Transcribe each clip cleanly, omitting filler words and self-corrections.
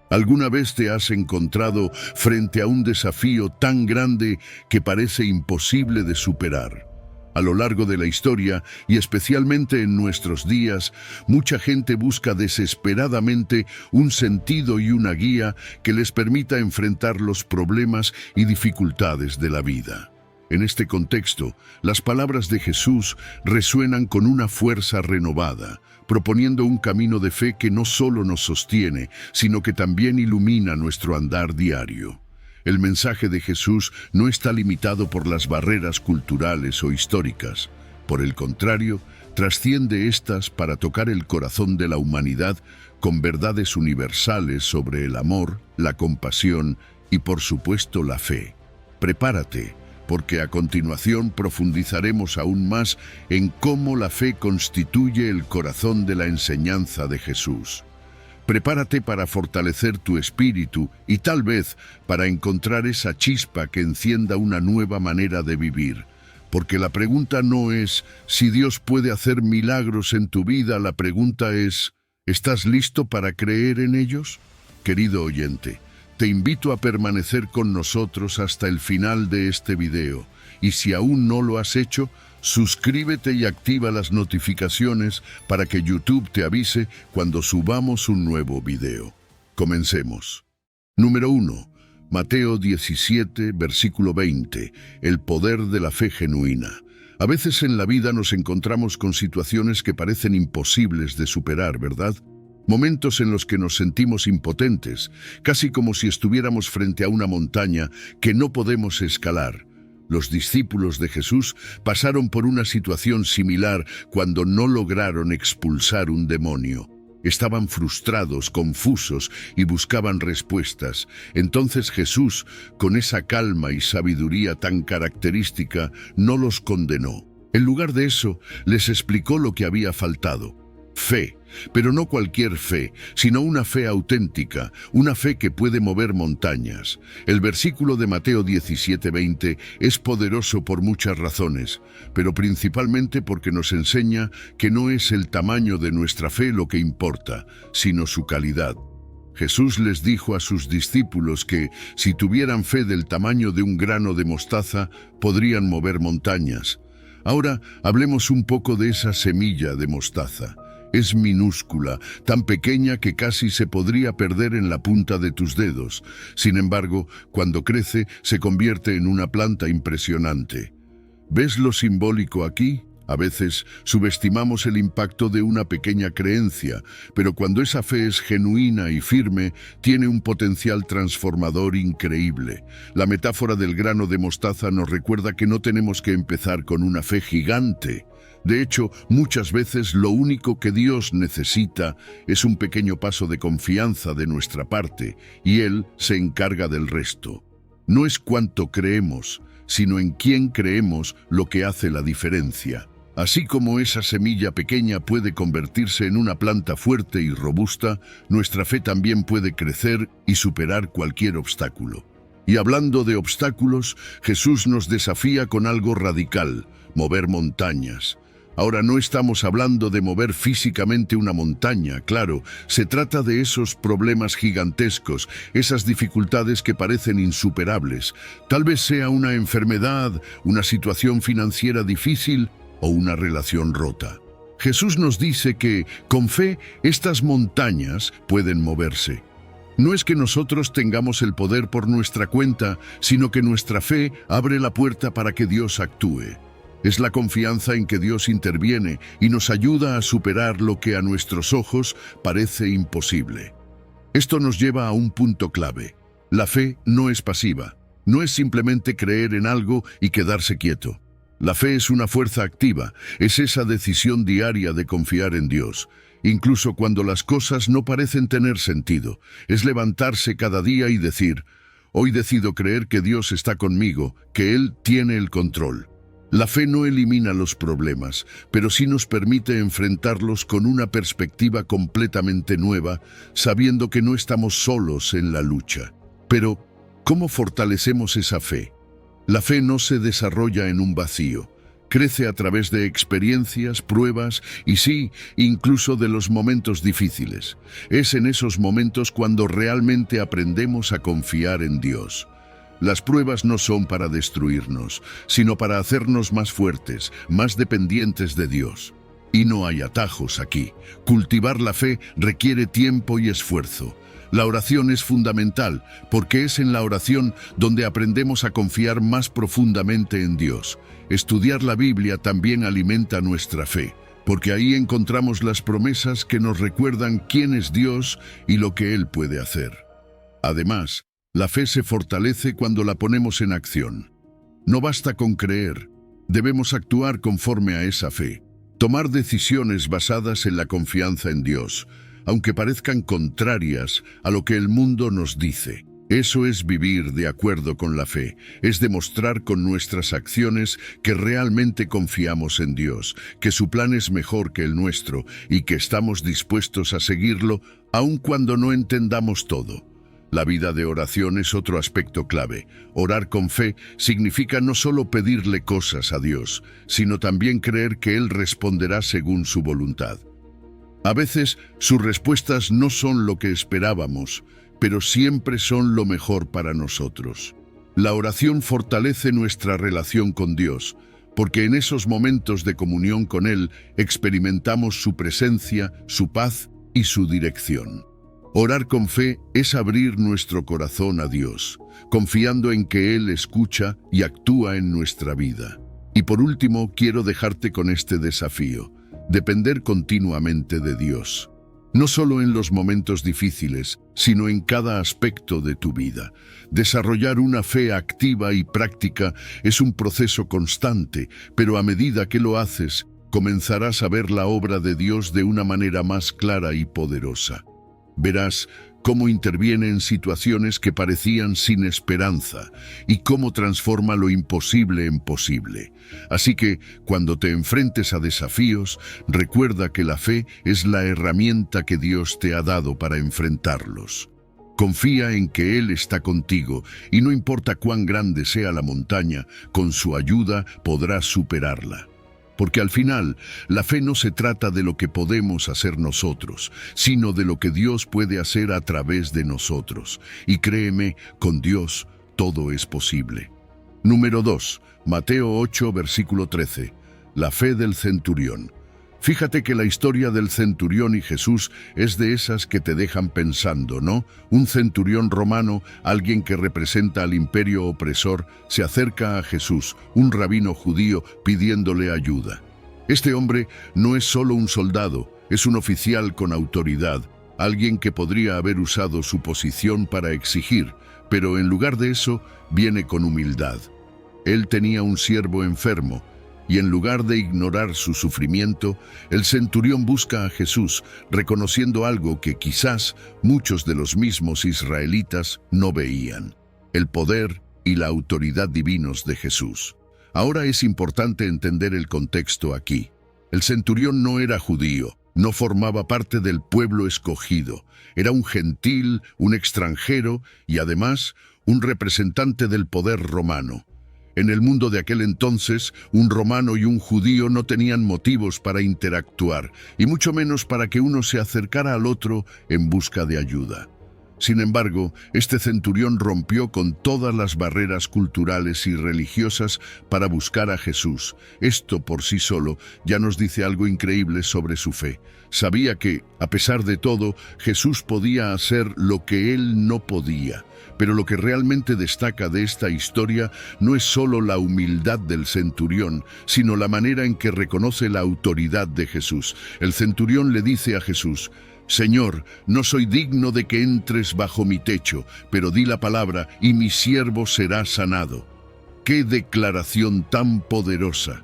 ¿Alguna vez te has encontrado frente a un desafío tan grande que parece imposible de superar? A lo largo de la historia, y especialmente en nuestros días, mucha gente busca desesperadamente un sentido y una guía que les permita enfrentar los problemas y dificultades de la vida. En este contexto, las palabras de Jesús resuenan con una fuerza renovada, proponiendo un camino de fe que no solo nos sostiene, sino que también ilumina nuestro andar diario. El mensaje de Jesús no está limitado por las barreras culturales o históricas. Por el contrario, trasciende estas para tocar el corazón de la humanidad con verdades universales sobre el amor, la compasión y, por supuesto, la fe. Prepárate, porque a continuación profundizaremos aún más en cómo la fe constituye el corazón de la enseñanza de Jesús. Prepárate para fortalecer tu espíritu y tal vez para encontrar esa chispa que encienda una nueva manera de vivir. Porque la pregunta no es si Dios puede hacer milagros en tu vida, la pregunta es, ¿estás listo para creer en ellos? Querido oyente, te invito a permanecer con nosotros hasta el final de este video, y si aún no lo has hecho, suscríbete y activa las notificaciones para que YouTube te avise cuando subamos un nuevo video. Comencemos. Número 1. Mateo 17, versículo 20. El poder de la fe genuina. A veces en la vida nos encontramos con situaciones que parecen imposibles de superar, ¿verdad? Momentos en los que nos sentimos impotentes, casi como si estuviéramos frente a una montaña que no podemos escalar. Los discípulos de Jesús pasaron por una situación similar cuando no lograron expulsar un demonio. Estaban frustrados, confusos y buscaban respuestas. Entonces Jesús, con esa calma y sabiduría tan característica, no los condenó. En lugar de eso, les explicó lo que había faltado. Fe, pero no cualquier fe, sino una fe auténtica, una fe que puede mover montañas. El versículo de Mateo 17:20 es poderoso por muchas razones, pero principalmente porque nos enseña que no es el tamaño de nuestra fe lo que importa, sino su calidad. Jesús les dijo a sus discípulos que, si tuvieran fe del tamaño de un grano de mostaza, podrían mover montañas. Ahora hablemos un poco de esa semilla de mostaza. Es minúscula, tan pequeña que casi se podría perder en la punta de tus dedos. Sin embargo, cuando crece, se convierte en una planta impresionante. ¿Ves lo simbólico aquí? A veces subestimamos el impacto de una pequeña creencia, pero cuando esa fe es genuina y firme, tiene un potencial transformador increíble. La metáfora del grano de mostaza nos recuerda que no tenemos que empezar con una fe gigante. De hecho, muchas veces lo único que Dios necesita es un pequeño paso de confianza de nuestra parte, y Él se encarga del resto. No es cuánto creemos, sino en quién creemos lo que hace la diferencia. Así como esa semilla pequeña puede convertirse en una planta fuerte y robusta, nuestra fe también puede crecer y superar cualquier obstáculo. Y hablando de obstáculos, Jesús nos desafía con algo radical: mover montañas. Ahora no estamos hablando de mover físicamente una montaña, claro, se trata de esos problemas gigantescos, esas dificultades que parecen insuperables. Tal vez sea una enfermedad, una situación financiera difícil o una relación rota. Jesús nos dice que, con fe, estas montañas pueden moverse. No es que nosotros tengamos el poder por nuestra cuenta, sino que nuestra fe abre la puerta para que Dios actúe. Es la confianza en que Dios interviene y nos ayuda a superar lo que a nuestros ojos parece imposible. Esto nos lleva a un punto clave. La fe no es pasiva, no es simplemente creer en algo y quedarse quieto. La fe es una fuerza activa, es esa decisión diaria de confiar en Dios. Incluso cuando las cosas no parecen tener sentido, es levantarse cada día y decir: hoy decido creer que Dios está conmigo, que Él tiene el control. La fe no elimina los problemas, pero sí nos permite enfrentarlos con una perspectiva completamente nueva, sabiendo que no estamos solos en la lucha. Pero, ¿cómo fortalecemos esa fe? La fe no se desarrolla en un vacío. Crece a través de experiencias, pruebas y sí, incluso de los momentos difíciles. Es en esos momentos cuando realmente aprendemos a confiar en Dios. Las pruebas no son para destruirnos, sino para hacernos más fuertes, más dependientes de Dios. Y no hay atajos aquí. Cultivar la fe requiere tiempo y esfuerzo. La oración es fundamental, porque es en la oración donde aprendemos a confiar más profundamente en Dios. Estudiar la Biblia también alimenta nuestra fe, porque ahí encontramos las promesas que nos recuerdan quién es Dios y lo que Él puede hacer. Además, la fe se fortalece cuando la ponemos en acción. No basta con creer, debemos actuar conforme a esa fe. Tomar decisiones basadas en la confianza en Dios, aunque parezcan contrarias a lo que el mundo nos dice. Eso es vivir de acuerdo con la fe, es demostrar con nuestras acciones que realmente confiamos en Dios, que su plan es mejor que el nuestro y que estamos dispuestos a seguirlo aun cuando no entendamos todo. La vida de oración es otro aspecto clave. Orar con fe significa no solo pedirle cosas a Dios, sino también creer que Él responderá según su voluntad. A veces sus respuestas no son lo que esperábamos, pero siempre son lo mejor para nosotros. La oración fortalece nuestra relación con Dios, porque en esos momentos de comunión con Él experimentamos su presencia, su paz y su dirección. Orar con fe es abrir nuestro corazón a Dios, confiando en que Él escucha y actúa en nuestra vida. Y por último, quiero dejarte con este desafío: depender continuamente de Dios. No solo en los momentos difíciles, sino en cada aspecto de tu vida. Desarrollar una fe activa y práctica es un proceso constante, pero a medida que lo haces, comenzarás a ver la obra de Dios de una manera más clara y poderosa. Verás cómo interviene en situaciones que parecían sin esperanza y cómo transforma lo imposible en posible. Así que, cuando te enfrentes a desafíos, recuerda que la fe es la herramienta que Dios te ha dado para enfrentarlos. Confía en que Él está contigo y no importa cuán grande sea la montaña, con su ayuda podrás superarla. Porque al final, la fe no se trata de lo que podemos hacer nosotros, sino de lo que Dios puede hacer a través de nosotros. Y créeme, con Dios todo es posible. Número 2. Mateo 8, versículo 13. La fe del centurión. Fíjate que la historia del centurión y Jesús es de esas que te dejan pensando, ¿no? Un centurión romano, alguien que representa al imperio opresor, se acerca a Jesús, un rabino judío, pidiéndole ayuda. Este hombre no es solo un soldado, es un oficial con autoridad, alguien que podría haber usado su posición para exigir, pero en lugar de eso, viene con humildad. Él tenía un siervo enfermo, y en lugar de ignorar su sufrimiento, el centurión busca a Jesús, reconociendo algo que quizás muchos de los mismos israelitas no veían: el poder y la autoridad divinos de Jesús. Ahora es importante entender el contexto aquí. El centurión no era judío, no formaba parte del pueblo escogido. Era un gentil, un extranjero y además un representante del poder romano. En el mundo de aquel entonces, un romano y un judío no tenían motivos para interactuar, y mucho menos para que uno se acercara al otro en busca de ayuda. Sin embargo, este centurión rompió con todas las barreras culturales y religiosas para buscar a Jesús. Esto por sí solo ya nos dice algo increíble sobre su fe. Sabía que, a pesar de todo, Jesús podía hacer lo que él no podía. Pero lo que realmente destaca de esta historia no es solo la humildad del centurión, sino la manera en que reconoce la autoridad de Jesús. El centurión le dice a Jesús: «Señor, no soy digno de que entres bajo mi techo, pero di la palabra y mi siervo será sanado». ¡Qué declaración tan poderosa!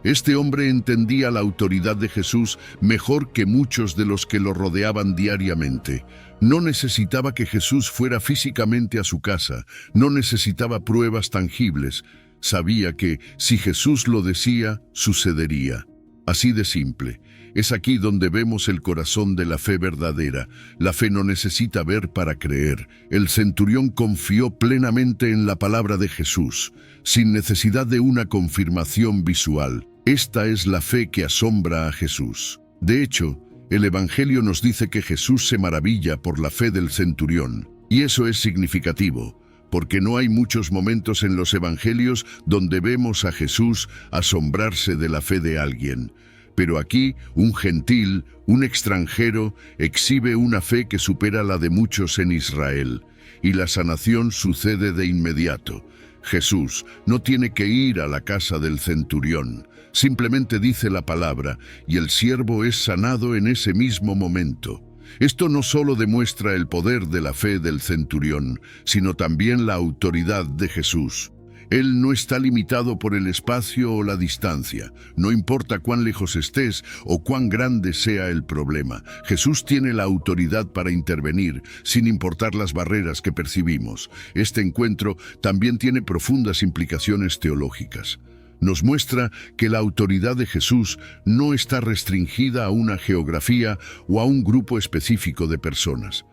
Este hombre entendía la autoridad de Jesús mejor que muchos de los que lo rodeaban diariamente. No necesitaba que Jesús fuera físicamente a su casa, no necesitaba pruebas tangibles. Sabía que, si Jesús lo decía, sucedería. Así de simple. Es aquí donde vemos el corazón de la fe verdadera. La fe no necesita ver para creer. El centurión confió plenamente en la palabra de Jesús, sin necesidad de una confirmación visual. Esta es la fe que asombra a Jesús. De hecho, el Evangelio nos dice que Jesús se maravilla por la fe del centurión. Y eso es significativo, porque no hay muchos momentos en los Evangelios donde vemos a Jesús asombrarse de la fe de alguien. Pero aquí, un gentil, un extranjero, exhibe una fe que supera la de muchos en Israel, y la sanación sucede de inmediato. Jesús no tiene que ir a la casa del centurión, simplemente dice la palabra, y el siervo es sanado en ese mismo momento. Esto no solo demuestra el poder de la fe del centurión, sino también la autoridad de Jesús. Él no está limitado por el espacio o la distancia. No importa cuán lejos estés o cuán grande sea el problema. Jesús tiene la autoridad para intervenir, sin importar las barreras que percibimos. Este encuentro también tiene profundas implicaciones teológicas. Nos muestra que la autoridad de Jesús no está restringida a una geografía o a un grupo específico de personas.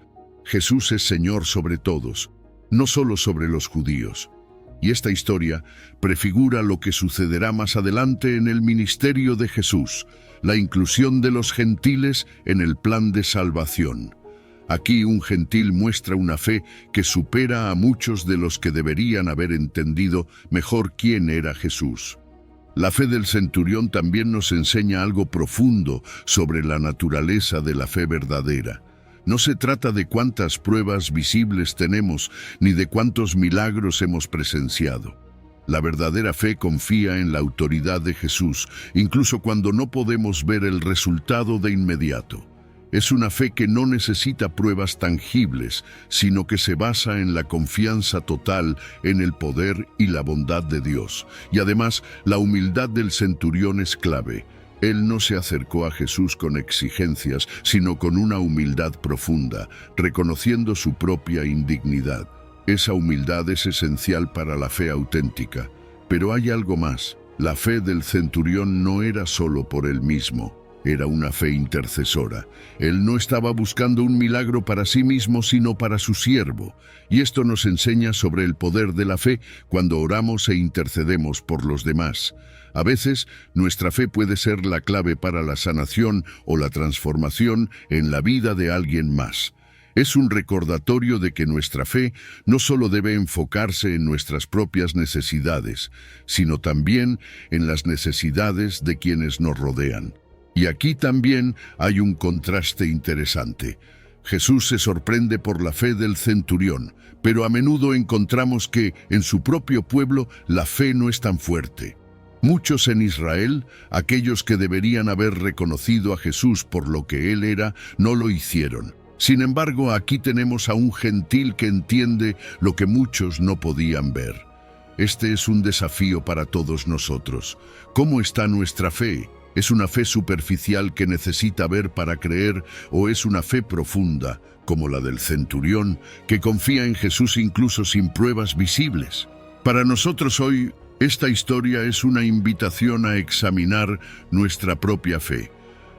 Jesús es Señor sobre todos, no solo sobre los judíos. Y esta historia prefigura lo que sucederá más adelante en el ministerio de Jesús, la inclusión de los gentiles en el plan de salvación. Aquí un gentil muestra una fe que supera a muchos de los que deberían haber entendido mejor quién era Jesús. La fe del centurión también nos enseña algo profundo sobre la naturaleza de la fe verdadera. No se trata de cuántas pruebas visibles tenemos, ni de cuántos milagros hemos presenciado. La verdadera fe confía en la autoridad de Jesús, incluso cuando no podemos ver el resultado de inmediato. Es una fe que no necesita pruebas tangibles, sino que se basa en la confianza total en el poder y la bondad de Dios. Y además, la humildad del centurión es clave. Él no se acercó a Jesús con exigencias, sino con una humildad profunda, reconociendo su propia indignidad. Esa humildad es esencial para la fe auténtica. Pero hay algo más. La fe del centurión no era solo por él mismo. Era una fe intercesora. Él no estaba buscando un milagro para sí mismo, sino para su siervo. Y esto nos enseña sobre el poder de la fe cuando oramos e intercedemos por los demás. A veces, nuestra fe puede ser la clave para la sanación o la transformación en la vida de alguien más. Es un recordatorio de que nuestra fe no solo debe enfocarse en nuestras propias necesidades, sino también en las necesidades de quienes nos rodean. Y aquí también hay un contraste interesante. Jesús se sorprende por la fe del centurión, pero a menudo encontramos que, en su propio pueblo, la fe no es tan fuerte. Muchos en Israel, aquellos que deberían haber reconocido a Jesús por lo que él era, no lo hicieron. Sin embargo, aquí tenemos a un gentil que entiende lo que muchos no podían ver. Este es un desafío para todos nosotros. ¿Cómo está nuestra fe? ¿Es una fe superficial que necesita ver para creer o es una fe profunda, como la del centurión, que confía en Jesús incluso sin pruebas visibles? Para nosotros hoy, esta historia es una invitación a examinar nuestra propia fe.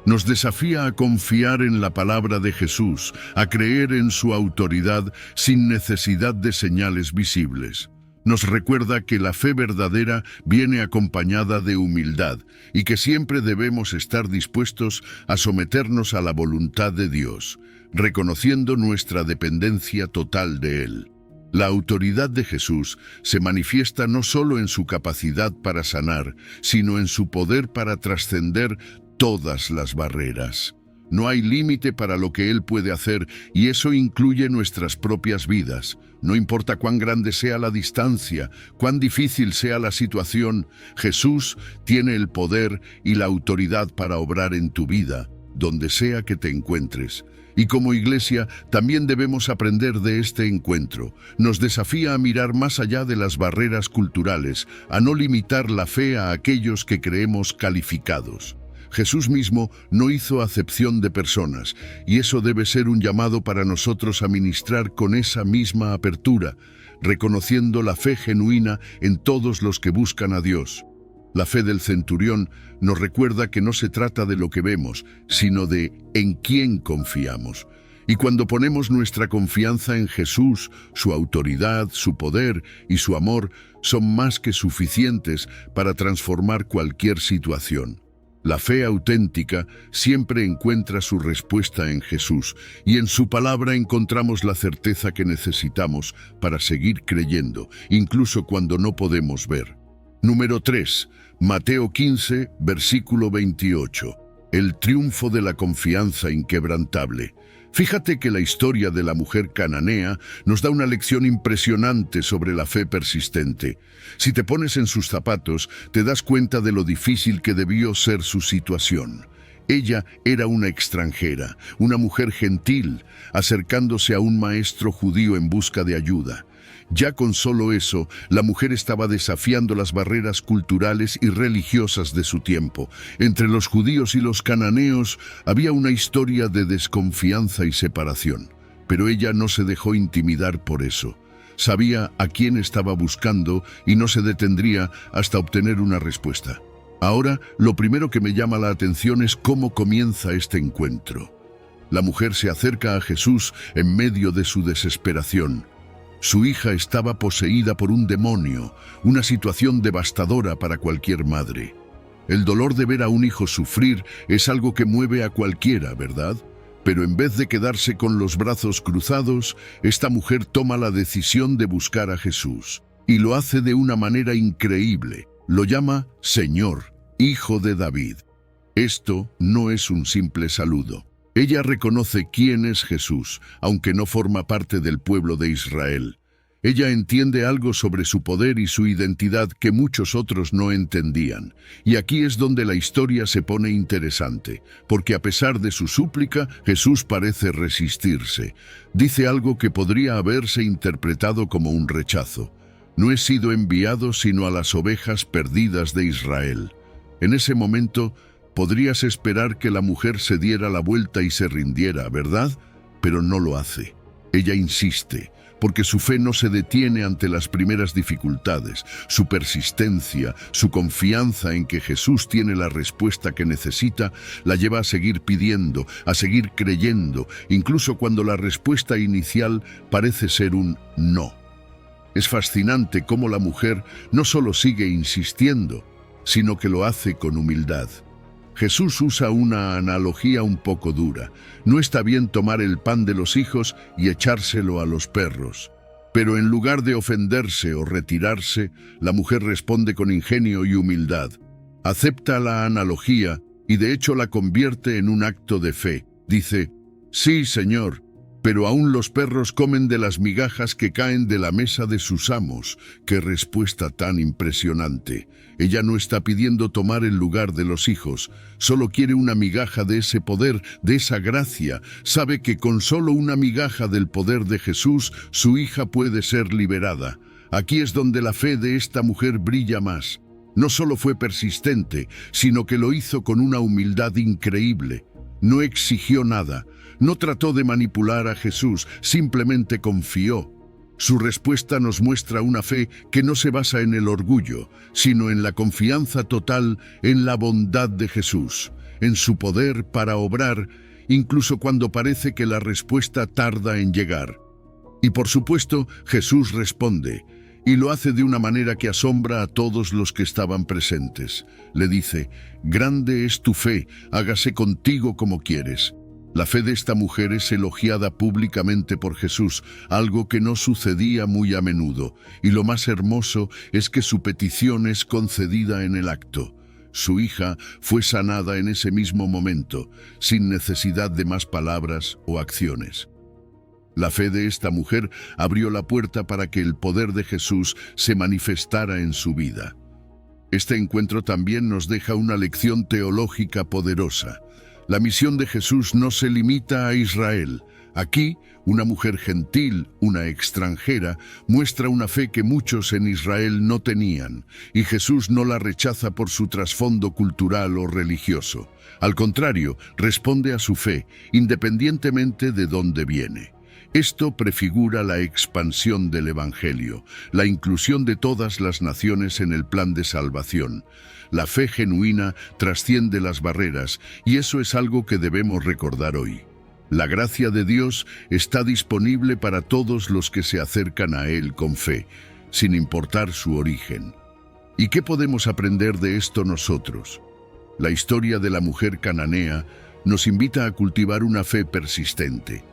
Nos desafía a confiar en la palabra de Jesús, a creer en su autoridad sin necesidad de señales visibles. Nos recuerda que la fe verdadera viene acompañada de humildad y que siempre debemos estar dispuestos a someternos a la voluntad de Dios, reconociendo nuestra dependencia total de Él. La autoridad de Jesús se manifiesta no solo en su capacidad para sanar, sino en su poder para trascender todas las barreras. No hay límite para lo que Él puede hacer y eso incluye nuestras propias vidas. No importa cuán grande sea la distancia, cuán difícil sea la situación, Jesús tiene el poder y la autoridad para obrar en tu vida, donde sea que te encuentres. Y como iglesia, también debemos aprender de este encuentro. Nos desafía a mirar más allá de las barreras culturales, a no limitar la fe a aquellos que creemos calificados. Jesús mismo no hizo acepción de personas, y eso debe ser un llamado para nosotros a ministrar con esa misma apertura, reconociendo la fe genuina en todos los que buscan a Dios. La fe del centurión nos recuerda que no se trata de lo que vemos, sino de en quién confiamos. Y cuando ponemos nuestra confianza en Jesús, su autoridad, su poder y su amor son más que suficientes para transformar cualquier situación. La fe auténtica siempre encuentra su respuesta en Jesús, y en su palabra encontramos la certeza que necesitamos para seguir creyendo, incluso cuando no podemos ver. Número 3. Mateo 15, versículo 28. El triunfo de la confianza inquebrantable. Fíjate que la historia de la mujer cananea nos da una lección impresionante sobre la fe persistente. Si te pones en sus zapatos, te das cuenta de lo difícil que debió ser su situación. Ella era una extranjera, una mujer gentil, acercándose a un maestro judío en busca de ayuda. Ya con solo eso, la mujer estaba desafiando las barreras culturales y religiosas de su tiempo. Entre los judíos y los cananeos había una historia de desconfianza y separación. Pero ella no se dejó intimidar por eso. Sabía a quién estaba buscando y no se detendría hasta obtener una respuesta. Ahora, lo primero que me llama la atención es cómo comienza este encuentro. La mujer se acerca a Jesús en medio de su desesperación. Su hija estaba poseída por un demonio, una situación devastadora para cualquier madre. El dolor de ver a un hijo sufrir es algo que mueve a cualquiera, ¿verdad? Pero en vez de quedarse con los brazos cruzados, esta mujer toma la decisión de buscar a Jesús. Y lo hace de una manera increíble. Lo llama Señor, Hijo de David. Esto no es un simple saludo. Ella reconoce quién es Jesús, aunque no forma parte del pueblo de Israel. Ella entiende algo sobre su poder y su identidad que muchos otros no entendían. Y aquí es donde la historia se pone interesante, porque a pesar de su súplica, Jesús parece resistirse. Dice algo que podría haberse interpretado como un rechazo. No he sido enviado sino a las ovejas perdidas de Israel. En ese momento, podrías esperar que la mujer se diera la vuelta y se rindiera, ¿verdad? Pero no lo hace. Ella insiste, porque su fe no se detiene ante las primeras dificultades. Su persistencia, su confianza en que Jesús tiene la respuesta que necesita, la lleva a seguir pidiendo, a seguir creyendo, incluso cuando la respuesta inicial parece ser un no. Es fascinante cómo la mujer no solo sigue insistiendo, sino que lo hace con humildad. Jesús usa una analogía un poco dura. No está bien tomar el pan de los hijos y echárselo a los perros. Pero en lugar de ofenderse o retirarse, la mujer responde con ingenio y humildad. Acepta la analogía y de hecho la convierte en un acto de fe. Dice, «Sí, Señor, pero aún los perros comen de las migajas que caen de la mesa de sus amos». ¡Qué respuesta tan impresionante! Ella no está pidiendo tomar el lugar de los hijos, solo quiere una migaja de ese poder, de esa gracia. Sabe que con solo una migaja del poder de Jesús, su hija puede ser liberada. Aquí es donde la fe de esta mujer brilla más. No solo fue persistente, sino que lo hizo con una humildad increíble. No exigió nada, no trató de manipular a Jesús, simplemente confió. Su respuesta nos muestra una fe que no se basa en el orgullo, sino en la confianza total en la bondad de Jesús, en su poder para obrar, incluso cuando parece que la respuesta tarda en llegar. Y por supuesto, Jesús responde, y lo hace de una manera que asombra a todos los que estaban presentes. Le dice, «Grande es tu fe, hágase contigo como quieres». La fe de esta mujer es elogiada públicamente por Jesús, algo que no sucedía muy a menudo, y lo más hermoso es que su petición es concedida en el acto. Su hija fue sanada en ese mismo momento, sin necesidad de más palabras o acciones. La fe de esta mujer abrió la puerta para que el poder de Jesús se manifestara en su vida. Este encuentro también nos deja una lección teológica poderosa. La misión de Jesús no se limita a Israel. Aquí, una mujer gentil, una extranjera, muestra una fe que muchos en Israel no tenían, y Jesús no la rechaza por su trasfondo cultural o religioso. Al contrario, responde a su fe, independientemente de dónde viene. Esto prefigura la expansión del Evangelio, la inclusión de todas las naciones en el plan de salvación. La fe genuina trasciende las barreras y eso es algo que debemos recordar hoy. La gracia de Dios está disponible para todos los que se acercan a Él con fe, sin importar su origen. ¿Y qué podemos aprender de esto nosotros? La historia de la mujer cananea nos invita a cultivar una fe persistente.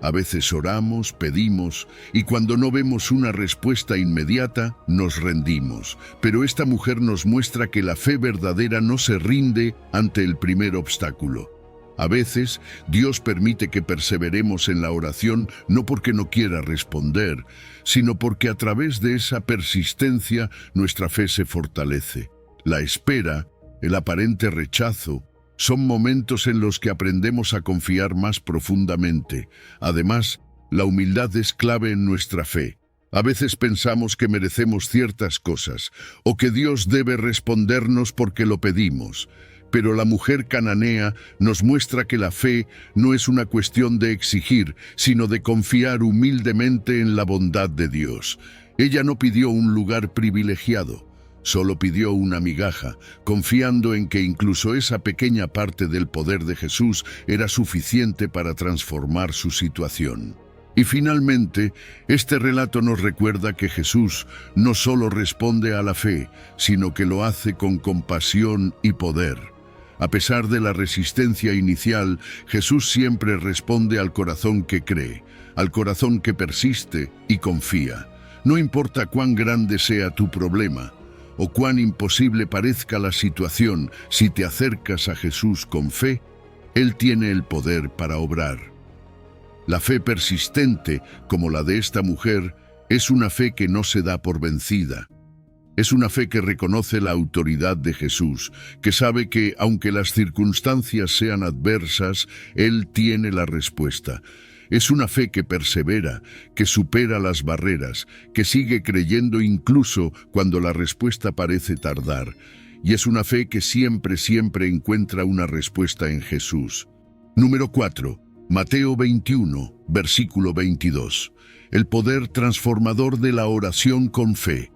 A veces oramos, pedimos, y cuando no vemos una respuesta inmediata, nos rendimos. Pero esta mujer nos muestra que la fe verdadera no se rinde ante el primer obstáculo. A veces, Dios permite que perseveremos en la oración no porque no quiera responder, sino porque a través de esa persistencia nuestra fe se fortalece. La espera, el aparente rechazo, son momentos en los que aprendemos a confiar más profundamente. Además, la humildad es clave en nuestra fe. A veces pensamos que merecemos ciertas cosas o que Dios debe respondernos porque lo pedimos. Pero la mujer cananea nos muestra que la fe no es una cuestión de exigir, sino de confiar humildemente en la bondad de Dios. Ella no pidió un lugar privilegiado. Solo pidió una migaja, confiando en que incluso esa pequeña parte del poder de Jesús era suficiente para transformar su situación. Y finalmente, este relato nos recuerda que Jesús no solo responde a la fe, sino que lo hace con compasión y poder. A pesar de la resistencia inicial, Jesús siempre responde al corazón que cree, al corazón que persiste y confía. No importa cuán grande sea tu problema, o cuán imposible parezca la situación, si te acercas a Jesús con fe, Él tiene el poder para obrar. La fe persistente, como la de esta mujer, es una fe que no se da por vencida. Es una fe que reconoce la autoridad de Jesús, que sabe que, aunque las circunstancias sean adversas, Él tiene la respuesta. Es una fe que persevera, que supera las barreras, que sigue creyendo incluso cuando la respuesta parece tardar. Y es una fe que siempre encuentra una respuesta en Jesús. Número 4. Mateo 21, versículo 22. El poder transformador de la oración con fe.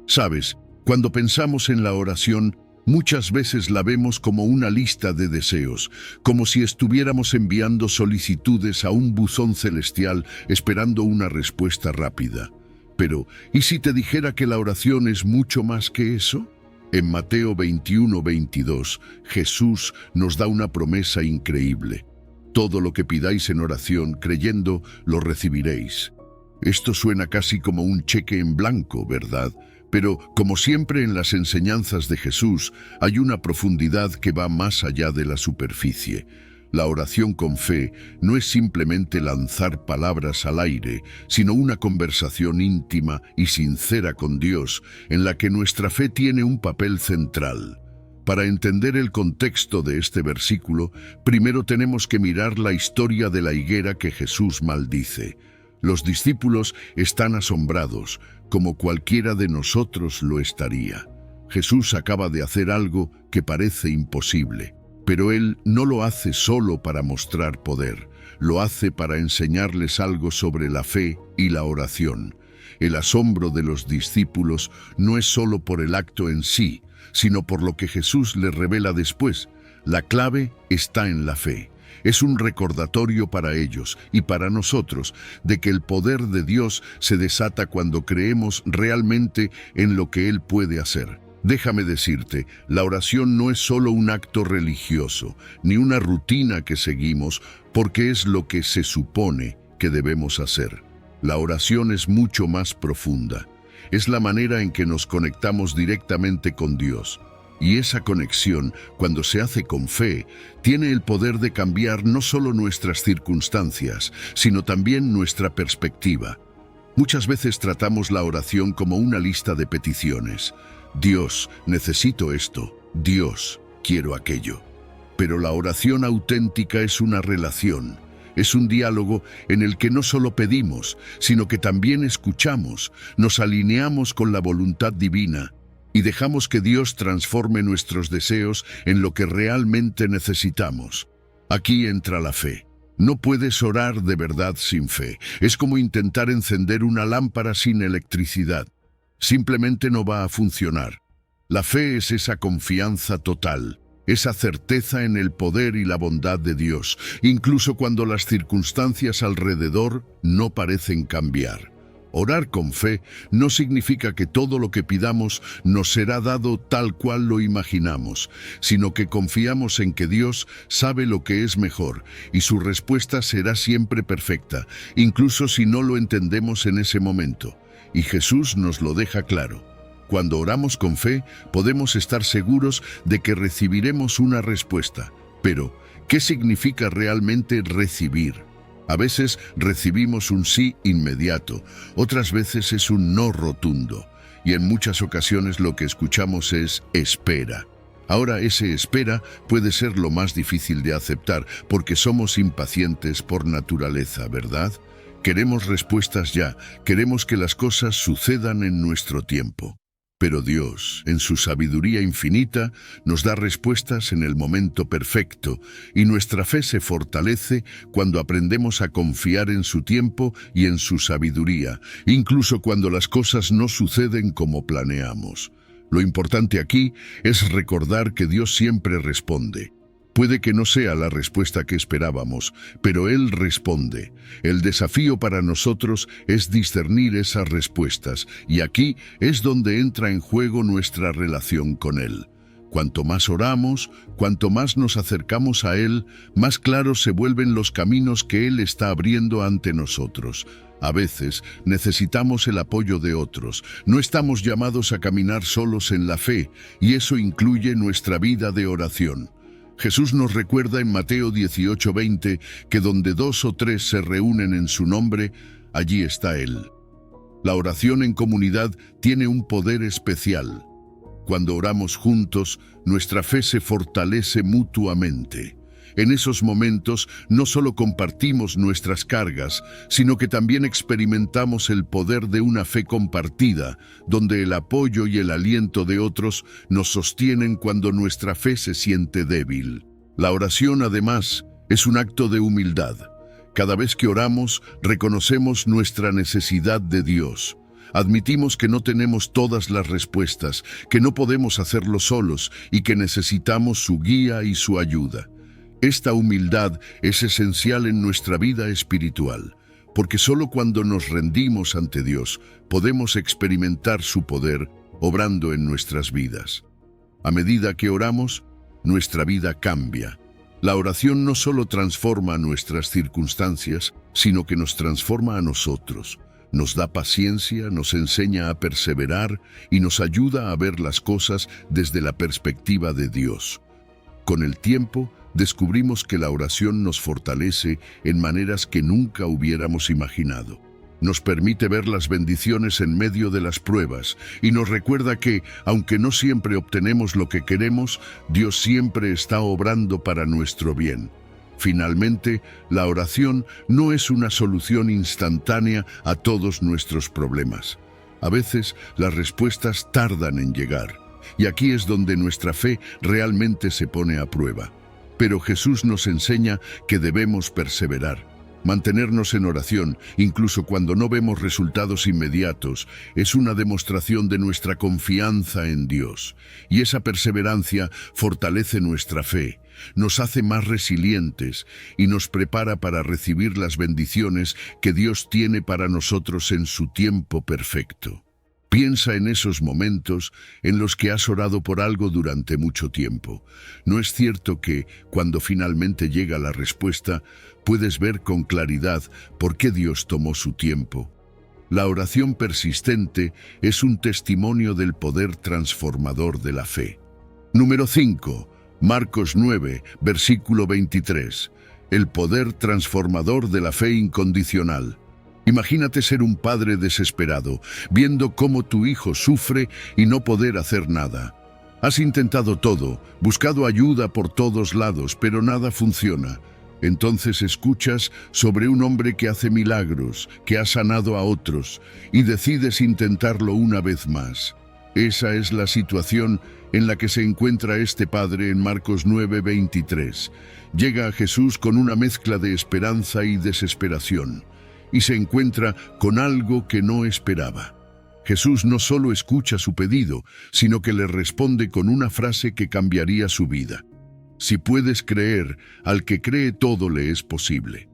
Sabes, cuando pensamos en la oración, muchas veces la vemos como una lista de deseos, como si estuviéramos enviando solicitudes a un buzón celestial esperando una respuesta rápida. Pero, ¿y si te dijera que la oración es mucho más que eso? En Mateo 21:22, Jesús nos da una promesa increíble. Todo lo que pidáis en oración, creyendo, lo recibiréis. Esto suena casi como un cheque en blanco, ¿verdad? Pero, como siempre en las enseñanzas de Jesús, hay una profundidad que va más allá de la superficie. La oración con fe no es simplemente lanzar palabras al aire, sino una conversación íntima y sincera con Dios, en la que nuestra fe tiene un papel central. Para entender el contexto de este versículo, primero tenemos que mirar la historia de la higuera que Jesús maldice. Los discípulos están asombrados, como cualquiera de nosotros lo estaría. Jesús acaba de hacer algo que parece imposible, pero Él no lo hace solo para mostrar poder, lo hace para enseñarles algo sobre la fe y la oración. El asombro de los discípulos no es solo por el acto en sí, sino por lo que Jesús les revela después. La clave está en la fe. Es un recordatorio para ellos y para nosotros de que el poder de Dios se desata cuando creemos realmente en lo que Él puede hacer. Déjame decirte, la oración no es solo un acto religioso, ni una rutina que seguimos, porque es lo que se supone que debemos hacer. La oración es mucho más profunda. Es la manera en que nos conectamos directamente con Dios. Y esa conexión, cuando se hace con fe, tiene el poder de cambiar no solo nuestras circunstancias, sino también nuestra perspectiva. Muchas veces tratamos la oración como una lista de peticiones. Dios, necesito esto. Dios, quiero aquello. Pero la oración auténtica es una relación. Es un diálogo en el que no solo pedimos, sino que también escuchamos, nos alineamos con la voluntad divina y dejamos que Dios transforme nuestros deseos en lo que realmente necesitamos. Aquí entra la fe. No puedes orar de verdad sin fe. Es como intentar encender una lámpara sin electricidad. Simplemente no va a funcionar. La fe es esa confianza total, esa certeza en el poder y la bondad de Dios, incluso cuando las circunstancias alrededor no parecen cambiar. Orar con fe no significa que todo lo que pidamos nos será dado tal cual lo imaginamos, sino que confiamos en que Dios sabe lo que es mejor y su respuesta será siempre perfecta, incluso si no lo entendemos en ese momento. Y Jesús nos lo deja claro. Cuando oramos con fe, podemos estar seguros de que recibiremos una respuesta. Pero, ¿qué significa realmente recibir? A veces recibimos un sí inmediato, otras veces es un no rotundo, y en muchas ocasiones lo que escuchamos es espera. Ahora, ese espera puede ser lo más difícil de aceptar, porque somos impacientes por naturaleza, ¿verdad? Queremos respuestas ya, queremos que las cosas sucedan en nuestro tiempo. Pero Dios, en su sabiduría infinita, nos da respuestas en el momento perfecto, y nuestra fe se fortalece cuando aprendemos a confiar en su tiempo y en su sabiduría, incluso cuando las cosas no suceden como planeamos. Lo importante aquí es recordar que Dios siempre responde. Puede que no sea la respuesta que esperábamos, pero Él responde. El desafío para nosotros es discernir esas respuestas, y aquí es donde entra en juego nuestra relación con Él. Cuanto más oramos, cuanto más nos acercamos a Él, más claros se vuelven los caminos que Él está abriendo ante nosotros. A veces necesitamos el apoyo de otros. No estamos llamados a caminar solos en la fe, y eso incluye nuestra vida de oración. Jesús nos recuerda en Mateo 18:20 que donde 2 o 3 se reúnen en su nombre, allí está Él. La oración en comunidad tiene un poder especial. Cuando oramos juntos, nuestra fe se fortalece mutuamente. En esos momentos no solo compartimos nuestras cargas, sino que también experimentamos el poder de una fe compartida, donde el apoyo y el aliento de otros nos sostienen cuando nuestra fe se siente débil. La oración, además, es un acto de humildad. Cada vez que oramos, reconocemos nuestra necesidad de Dios. Admitimos que no tenemos todas las respuestas, que no podemos hacerlo solos y que necesitamos su guía y su ayuda. Esta humildad es esencial en nuestra vida espiritual, porque solo cuando nos rendimos ante Dios podemos experimentar su poder obrando en nuestras vidas. A medida que oramos, nuestra vida cambia. La oración no solo transforma nuestras circunstancias, sino que nos transforma a nosotros. Nos da paciencia, nos enseña a perseverar y nos ayuda a ver las cosas desde la perspectiva de Dios. Con el tiempo, descubrimos que la oración nos fortalece en maneras que nunca hubiéramos imaginado. Nos permite ver las bendiciones en medio de las pruebas y nos recuerda que, aunque no siempre obtenemos lo que queremos, Dios siempre está obrando para nuestro bien. Finalmente, la oración no es una solución instantánea a todos nuestros problemas. A veces, las respuestas tardan en llegar, y aquí es donde nuestra fe realmente se pone a prueba. Pero Jesús nos enseña que debemos perseverar. Mantenernos en oración, incluso cuando no vemos resultados inmediatos, es una demostración de nuestra confianza en Dios. Y esa perseverancia fortalece nuestra fe, nos hace más resilientes y nos prepara para recibir las bendiciones que Dios tiene para nosotros en su tiempo perfecto. Piensa en esos momentos en los que has orado por algo durante mucho tiempo. ¿No es cierto que, cuando finalmente llega la respuesta, puedes ver con claridad por qué Dios tomó su tiempo? La oración persistente es un testimonio del poder transformador de la fe. Número 5. Marcos 9, versículo 23. El poder transformador de la fe incondicional. Imagínate ser un padre desesperado, viendo cómo tu hijo sufre y no poder hacer nada. Has intentado todo, buscado ayuda por todos lados, pero nada funciona. Entonces escuchas sobre un hombre que hace milagros, que ha sanado a otros, y decides intentarlo una vez más. Esa es la situación en la que se encuentra este padre en Marcos 9:23. Llega a Jesús con una mezcla de esperanza y desesperación, y se encuentra con algo que no esperaba. Jesús no solo escucha su pedido, sino que le responde con una frase que cambiaría su vida. Si puedes creer, al que cree todo le es posible.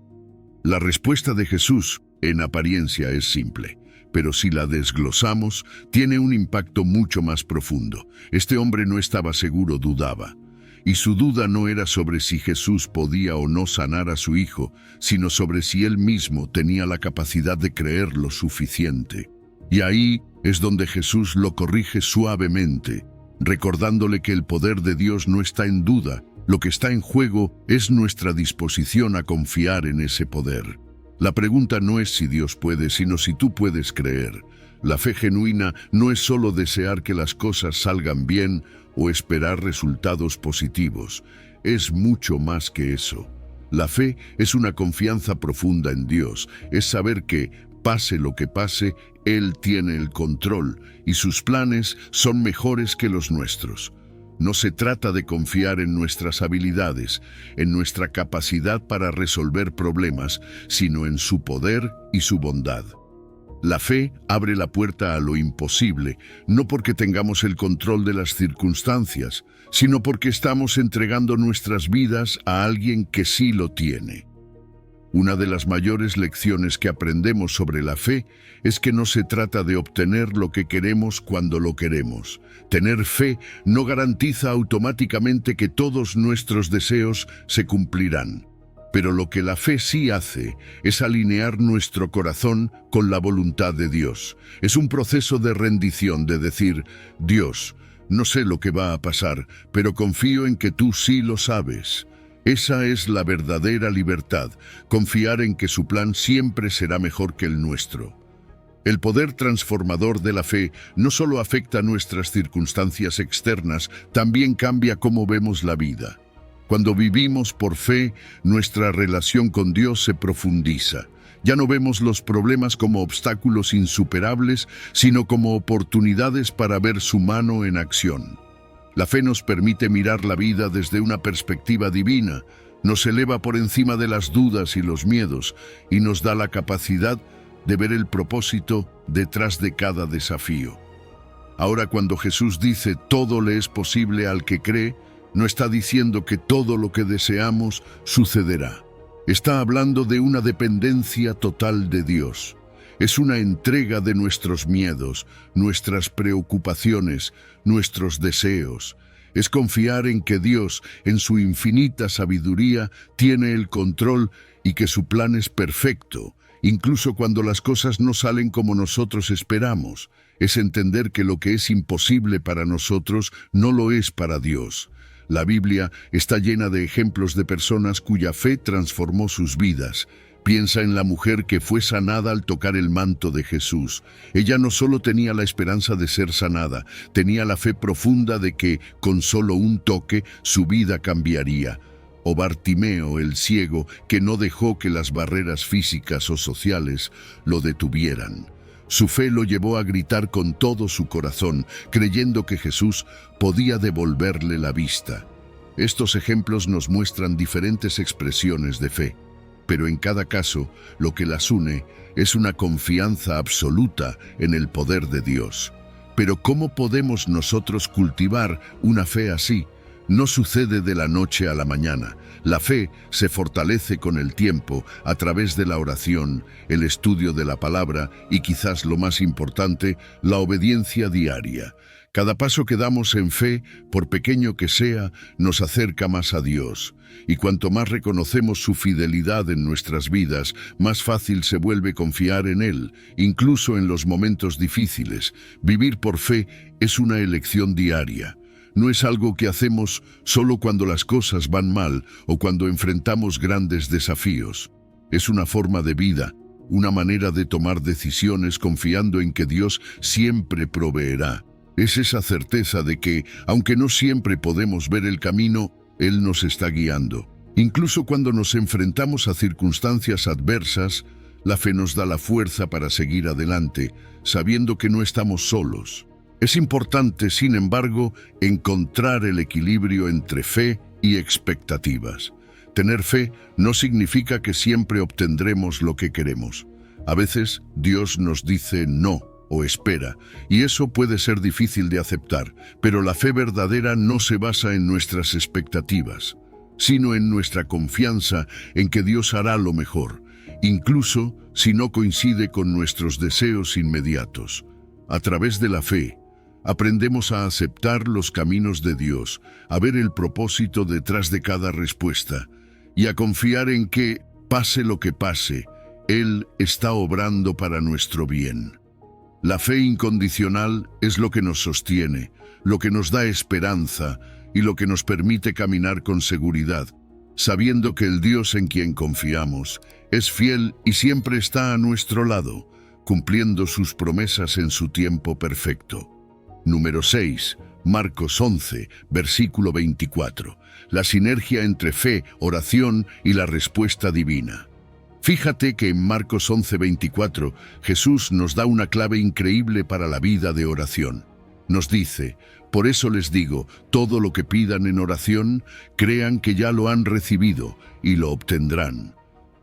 La respuesta de Jesús, en apariencia, es simple, pero si la desglosamos, tiene un impacto mucho más profundo. Este hombre no estaba seguro, dudaba. Y su duda no era sobre si Jesús podía o no sanar a su hijo, sino sobre si él mismo tenía la capacidad de creer lo suficiente. Y ahí es donde Jesús lo corrige suavemente, recordándole que el poder de Dios no está en duda. Lo que está en juego es nuestra disposición a confiar en ese poder. La pregunta no es si Dios puede, sino si tú puedes creer. La fe genuina no es solo desear que las cosas salgan bien o esperar resultados positivos. Es mucho más que eso. La fe es una confianza profunda en Dios. Es saber que, pase lo que pase, Él tiene el control y sus planes son mejores que los nuestros. No se trata de confiar en nuestras habilidades, en nuestra capacidad para resolver problemas, sino en su poder y su bondad. La fe abre la puerta a lo imposible, no porque tengamos el control de las circunstancias, sino porque estamos entregando nuestras vidas a alguien que sí lo tiene. Una de las mayores lecciones que aprendemos sobre la fe es que no se trata de obtener lo que queremos cuando lo queremos. Tener fe no garantiza automáticamente que todos nuestros deseos se cumplirán. Pero lo que la fe sí hace es alinear nuestro corazón con la voluntad de Dios. Es un proceso de rendición, de decir, Dios, no sé lo que va a pasar, pero confío en que tú sí lo sabes. Esa es la verdadera libertad, confiar en que su plan siempre será mejor que el nuestro. El poder transformador de la fe no solo afecta nuestras circunstancias externas, también cambia cómo vemos la vida. Cuando vivimos por fe, nuestra relación con Dios se profundiza. Ya no vemos los problemas como obstáculos insuperables, sino como oportunidades para ver su mano en acción. La fe nos permite mirar la vida desde una perspectiva divina, nos eleva por encima de las dudas y los miedos y nos da la capacidad de ver el propósito detrás de cada desafío. Ahora, cuando Jesús dice todo le es posible al que cree, no está diciendo que todo lo que deseamos sucederá. Está hablando de una dependencia total de Dios. Es una entrega de nuestros miedos, nuestras preocupaciones, nuestros deseos. Es confiar en que Dios, en su infinita sabiduría, tiene el control y que su plan es perfecto, incluso cuando las cosas no salen como nosotros esperamos. Es entender que lo que es imposible para nosotros no lo es para Dios. La Biblia está llena de ejemplos de personas cuya fe transformó sus vidas. Piensa en la mujer que fue sanada al tocar el manto de Jesús. Ella no solo tenía la esperanza de ser sanada, tenía la fe profunda de que, con solo un toque, su vida cambiaría. O Bartimeo, el ciego, que no dejó que las barreras físicas o sociales lo detuvieran. Su fe lo llevó a gritar con todo su corazón, creyendo que Jesús podía devolverle la vista. Estos ejemplos nos muestran diferentes expresiones de fe. Pero en cada caso, lo que las une es una confianza absoluta en el poder de Dios. Pero ¿cómo podemos nosotros cultivar una fe así? No sucede de la noche a la mañana. La fe se fortalece con el tiempo a través de la oración, el estudio de la palabra y quizás lo más importante, la obediencia diaria. Cada paso que damos en fe, por pequeño que sea, nos acerca más a Dios. Y cuanto más reconocemos su fidelidad en nuestras vidas, más fácil se vuelve confiar en Él, incluso en los momentos difíciles. Vivir por fe es una elección diaria. No es algo que hacemos solo cuando las cosas van mal o cuando enfrentamos grandes desafíos. Es una forma de vida, una manera de tomar decisiones confiando en que Dios siempre proveerá. Es esa certeza de que, aunque no siempre podemos ver el camino, Él nos está guiando. Incluso cuando nos enfrentamos a circunstancias adversas, la fe nos da la fuerza para seguir adelante, sabiendo que no estamos solos. Es importante, sin embargo, encontrar el equilibrio entre fe y expectativas. Tener fe no significa que siempre obtendremos lo que queremos. A veces Dios nos dice no o espera, y eso puede ser difícil de aceptar, pero la fe verdadera no se basa en nuestras expectativas, sino en nuestra confianza en que Dios hará lo mejor, incluso si no coincide con nuestros deseos inmediatos. A través de la fe, aprendemos a aceptar los caminos de Dios, a ver el propósito detrás de cada respuesta y a confiar en que, pase lo que pase, Él está obrando para nuestro bien. La fe incondicional es lo que nos sostiene, lo que nos da esperanza y lo que nos permite caminar con seguridad, sabiendo que el Dios en quien confiamos es fiel y siempre está a nuestro lado, cumpliendo sus promesas en su tiempo perfecto. Número 6. Marcos 11, versículo 24. La sinergia entre fe, oración y la respuesta divina. Fíjate que en Marcos 11:24 Jesús nos da una clave increíble para la vida de oración. Nos dice: por eso les digo, todo lo que pidan en oración, crean que ya lo han recibido y lo obtendrán.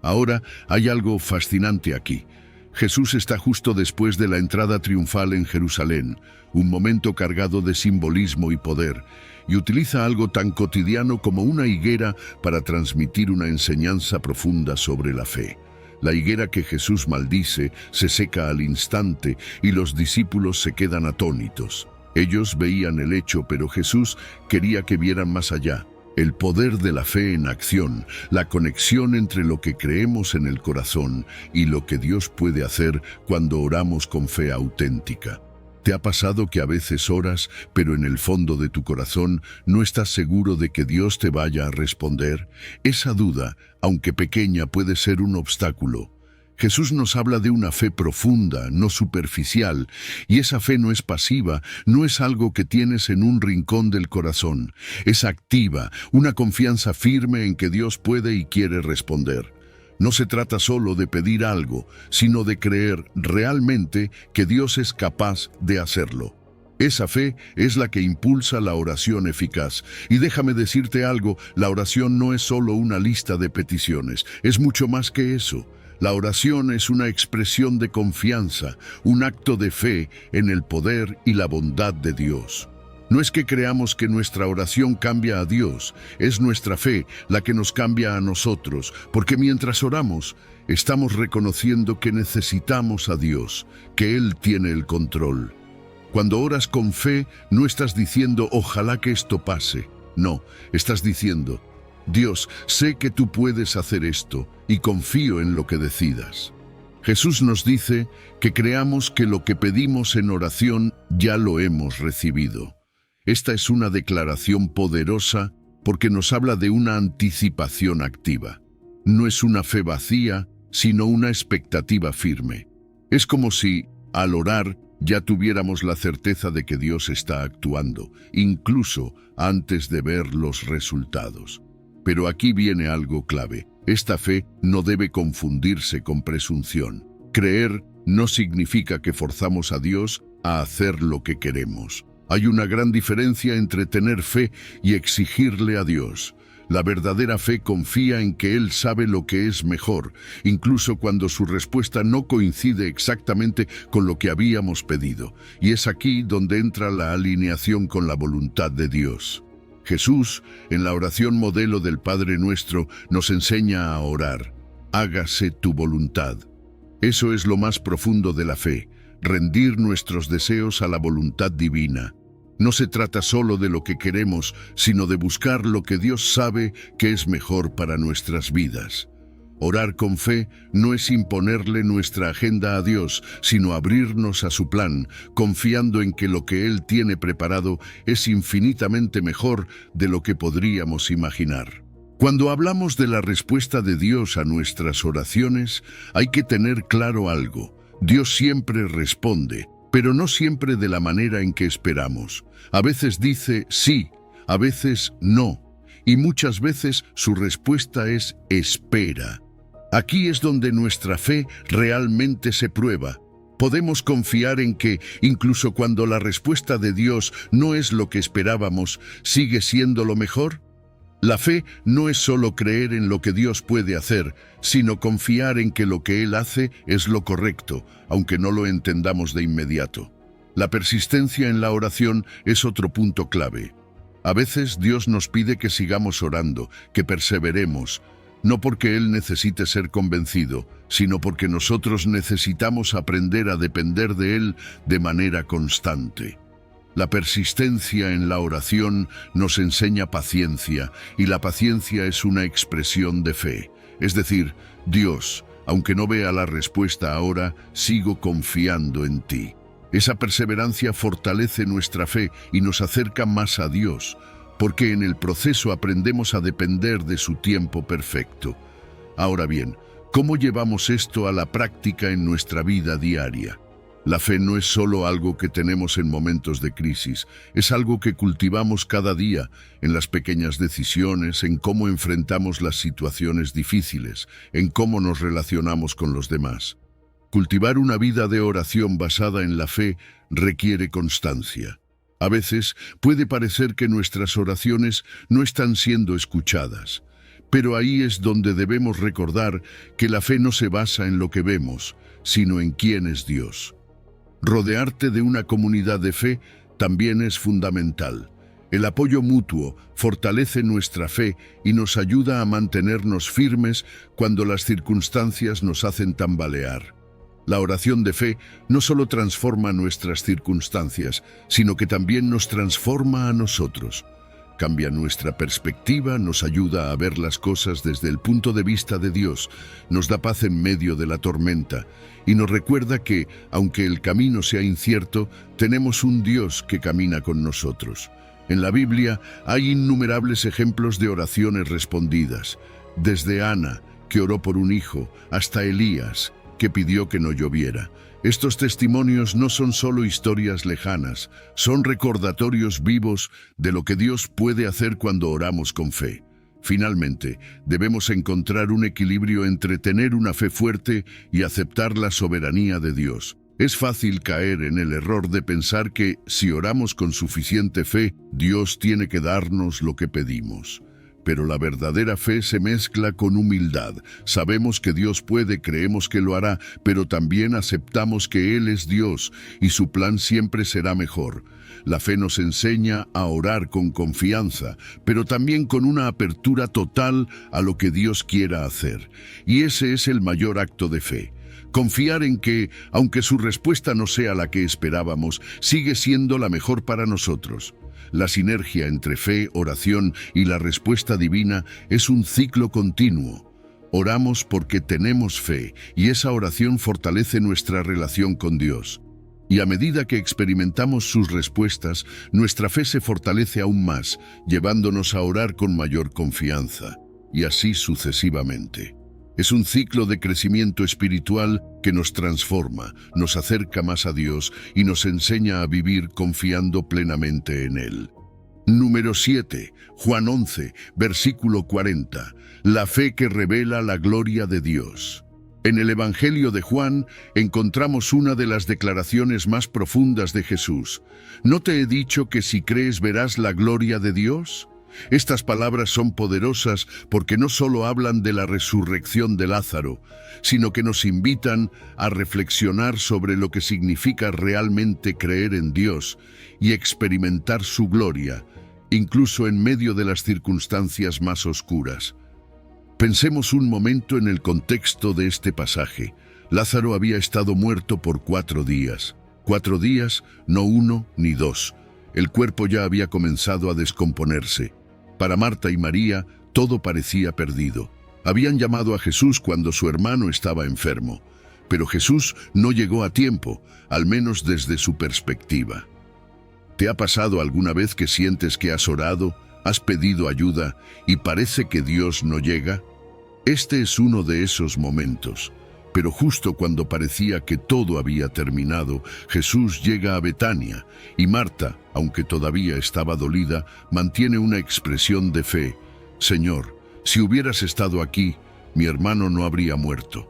Ahora hay algo fascinante aquí. Jesús está justo después de la entrada triunfal en Jerusalén, un momento cargado de simbolismo y poder, y utiliza algo tan cotidiano como una higuera para transmitir una enseñanza profunda sobre la fe. La higuera que Jesús maldice se seca al instante y los discípulos se quedan atónitos. Ellos veían el hecho, pero Jesús quería que vieran más allá. El poder de la fe en acción, la conexión entre lo que creemos en el corazón y lo que Dios puede hacer cuando oramos con fe auténtica. ¿Te ha pasado que a veces oras, pero en el fondo de tu corazón no estás seguro de que Dios te vaya a responder? Esa duda, aunque pequeña, puede ser un obstáculo. Jesús nos habla de una fe profunda, no superficial, y esa fe no es pasiva, no es algo que tienes en un rincón del corazón. Es activa, una confianza firme en que Dios puede y quiere responder. No se trata solo de pedir algo, sino de creer realmente que Dios es capaz de hacerlo. Esa fe es la que impulsa la oración eficaz. Y déjame decirte algo, la oración no es solo una lista de peticiones, es mucho más que eso. La oración es una expresión de confianza, un acto de fe en el poder y la bondad de Dios. No es que creamos que nuestra oración cambia a Dios, es nuestra fe la que nos cambia a nosotros, porque mientras oramos, estamos reconociendo que necesitamos a Dios, que Él tiene el control. Cuando oras con fe, no estás diciendo ojalá que esto pase. No, estás diciendo: Dios, sé que tú puedes hacer esto y confío en lo que decidas. Jesús nos dice que creamos que lo que pedimos en oración ya lo hemos recibido. Esta es una declaración poderosa porque nos habla de una anticipación activa. No es una fe vacía, sino una expectativa firme. Es como si, al orar, ya tuviéramos la certeza de que Dios está actuando, incluso antes de ver los resultados. Pero aquí viene algo clave. Esta fe no debe confundirse con presunción. Creer no significa que forzamos a Dios a hacer lo que queremos. Hay una gran diferencia entre tener fe y exigirle a Dios. La verdadera fe confía en que Él sabe lo que es mejor, incluso cuando su respuesta no coincide exactamente con lo que habíamos pedido. Y es aquí donde entra la alineación con la voluntad de Dios. Jesús, en la oración modelo del Padre Nuestro, nos enseña a orar: hágase tu voluntad. Eso es lo más profundo de la fe, rendir nuestros deseos a la voluntad divina. No se trata solo de lo que queremos, sino de buscar lo que Dios sabe que es mejor para nuestras vidas. Orar con fe no es imponerle nuestra agenda a Dios, sino abrirnos a su plan, confiando en que lo que Él tiene preparado es infinitamente mejor de lo que podríamos imaginar. Cuando hablamos de la respuesta de Dios a nuestras oraciones, hay que tener claro algo. Dios siempre responde, pero no siempre de la manera en que esperamos. A veces dice sí, a veces no, y muchas veces su respuesta es espera. Aquí es donde nuestra fe realmente se prueba. Podemos confiar en que, incluso cuando la respuesta de Dios no es lo que esperábamos, sigue siendo lo mejor. La fe no es solo creer en lo que Dios puede hacer, sino confiar en que lo que Él hace es lo correcto, aunque no lo entendamos de inmediato. La persistencia en la oración es otro punto clave. A veces Dios nos pide que sigamos orando, que perseveremos, no porque Él necesite ser convencido, sino porque nosotros necesitamos aprender a depender de Él de manera constante. La persistencia en la oración nos enseña paciencia, y la paciencia es una expresión de fe. Es decir, Dios, aunque no vea la respuesta ahora, sigo confiando en ti. Esa perseverancia fortalece nuestra fe y nos acerca más a Dios, porque en el proceso aprendemos a depender de su tiempo perfecto. Ahora bien, ¿cómo llevamos esto a la práctica en nuestra vida diaria? La fe no es solo algo que tenemos en momentos de crisis, es algo que cultivamos cada día, en las pequeñas decisiones, en cómo enfrentamos las situaciones difíciles, en cómo nos relacionamos con los demás. Cultivar una vida de oración basada en la fe requiere constancia. A veces puede parecer que nuestras oraciones no están siendo escuchadas, pero ahí es donde debemos recordar que la fe no se basa en lo que vemos, sino en quién es Dios. Rodearte de una comunidad de fe también es fundamental. El apoyo mutuo fortalece nuestra fe y nos ayuda a mantenernos firmes cuando las circunstancias nos hacen tambalear. La oración de fe no solo transforma nuestras circunstancias, sino que también nos transforma a nosotros. Cambia nuestra perspectiva, nos ayuda a ver las cosas desde el punto de vista de Dios, nos da paz en medio de la tormenta y nos recuerda que, aunque el camino sea incierto, tenemos un Dios que camina con nosotros. En la Biblia hay innumerables ejemplos de oraciones respondidas, desde Ana, que oró por un hijo, hasta Elías, que pidió que no lloviera. Estos testimonios no son solo historias lejanas, son recordatorios vivos de lo que Dios puede hacer cuando oramos con fe. Finalmente, debemos encontrar un equilibrio entre tener una fe fuerte y aceptar la soberanía de Dios. Es fácil caer en el error de pensar que, si oramos con suficiente fe, Dios tiene que darnos lo que pedimos. Pero la verdadera fe se mezcla con humildad. Sabemos que Dios puede, creemos que lo hará, pero también aceptamos que Él es Dios y su plan siempre será mejor. La fe nos enseña a orar con confianza, pero también con una apertura total a lo que Dios quiera hacer. Y ese es el mayor acto de fe. Confiar en que, aunque su respuesta no sea la que esperábamos, sigue siendo la mejor para nosotros. La sinergia entre fe, oración y la respuesta divina es un ciclo continuo. Oramos porque tenemos fe y esa oración fortalece nuestra relación con Dios. Y a medida que experimentamos sus respuestas, nuestra fe se fortalece aún más, llevándonos a orar con mayor confianza, y así sucesivamente. Es un ciclo de crecimiento espiritual que nos transforma, nos acerca más a Dios y nos enseña a vivir confiando plenamente en Él. Número 7, Juan 11, versículo 40. La fe que revela la gloria de Dios. En el Evangelio de Juan encontramos una de las declaraciones más profundas de Jesús. ¿No te he dicho que si crees verás la gloria de Dios? Estas palabras son poderosas porque no solo hablan de la resurrección de Lázaro, sino que nos invitan a reflexionar sobre lo que significa realmente creer en Dios y experimentar su gloria, incluso en medio de las circunstancias más oscuras. Pensemos un momento en el contexto de este pasaje. Lázaro había estado muerto por 4 días. 4 días, no 1 ni 2. El cuerpo ya había comenzado a descomponerse. Para Marta y María, todo parecía perdido. Habían llamado a Jesús cuando su hermano estaba enfermo, pero Jesús no llegó a tiempo, al menos desde su perspectiva. ¿Te ha pasado alguna vez que sientes que has orado, has pedido ayuda y parece que Dios no llega? Este es uno de esos momentos. Pero justo cuando parecía que todo había terminado, Jesús llega a Betania y Marta, aunque todavía estaba dolida, mantiene una expresión de fe. Señor, si hubieras estado aquí, mi hermano no habría muerto.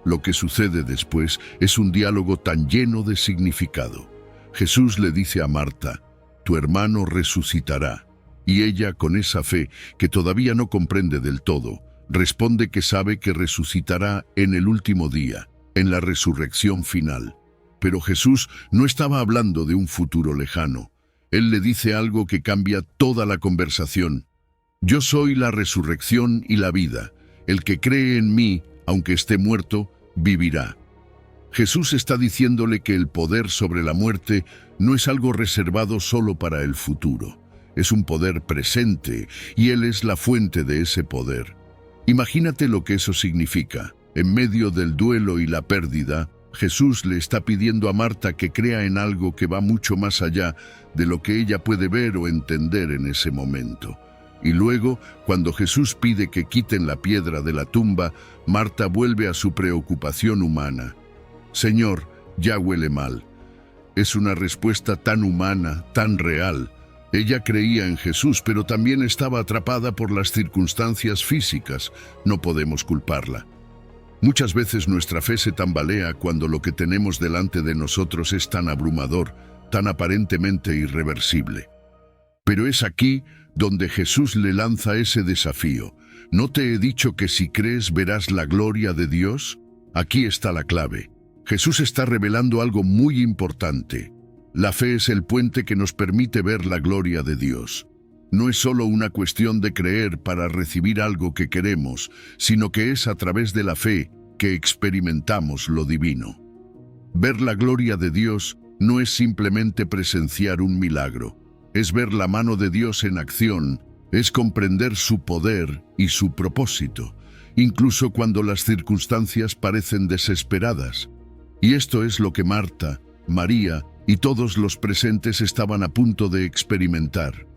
Lo que sucede después es un diálogo tan lleno de significado. Jesús le dice a Marta, «Tu hermano resucitará». Y ella, con esa fe que todavía no comprende del todo, responde que sabe que resucitará en el último día, en la resurrección final. Pero Jesús no estaba hablando de un futuro lejano. Él le dice algo que cambia toda la conversación. «Yo soy la resurrección y la vida. El que cree en mí, aunque esté muerto, vivirá». Jesús está diciéndole que el poder sobre la muerte no es algo reservado solo para el futuro. Es un poder presente y Él es la fuente de ese poder. Imagínate lo que eso significa. En medio del duelo y la pérdida, Jesús le está pidiendo a Marta que crea en algo que va mucho más allá de lo que ella puede ver o entender en ese momento. Y luego, cuando Jesús pide que quiten la piedra de la tumba, Marta vuelve a su preocupación humana. «Señor, ya huele mal». Es una respuesta tan humana, tan real. Ella creía en Jesús, pero también estaba atrapada por las circunstancias físicas. No podemos culparla. Muchas veces nuestra fe se tambalea cuando lo que tenemos delante de nosotros es tan abrumador, tan aparentemente irreversible. Pero es aquí donde Jesús le lanza ese desafío. ¿No te he dicho que si crees verás la gloria de Dios? Aquí está la clave. Jesús está revelando algo muy importante. La fe es el puente que nos permite ver la gloria de Dios. No es solo una cuestión de creer para recibir algo que queremos, sino que es a través de la fe que experimentamos lo divino. Ver la gloria de Dios no es simplemente presenciar un milagro, es ver la mano de Dios en acción, es comprender su poder y su propósito, incluso cuando las circunstancias parecen desesperadas. Y esto es lo que Marta, María y todos los presentes estaban a punto de experimentar.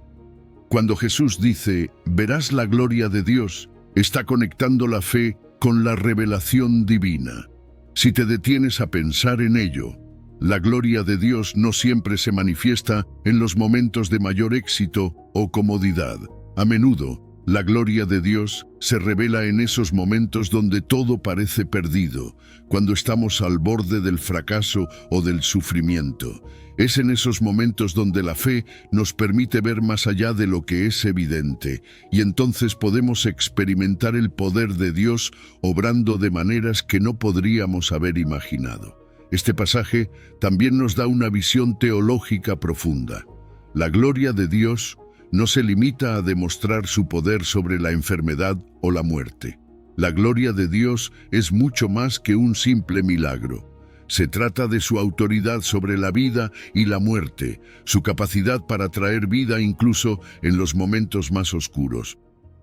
Cuando Jesús dice, «Verás la gloria de Dios», está conectando la fe con la revelación divina. Si te detienes a pensar en ello, la gloria de Dios no siempre se manifiesta en los momentos de mayor éxito o comodidad. A menudo, la gloria de Dios se revela en esos momentos donde todo parece perdido, cuando estamos al borde del fracaso o del sufrimiento. Es en esos momentos donde la fe nos permite ver más allá de lo que es evidente, y entonces podemos experimentar el poder de Dios obrando de maneras que no podríamos haber imaginado. Este pasaje también nos da una visión teológica profunda. La gloria de Dios no se limita a demostrar su poder sobre la enfermedad o la muerte. La gloria de Dios es mucho más que un simple milagro. Se trata de su autoridad sobre la vida y la muerte, su capacidad para traer vida incluso en los momentos más oscuros.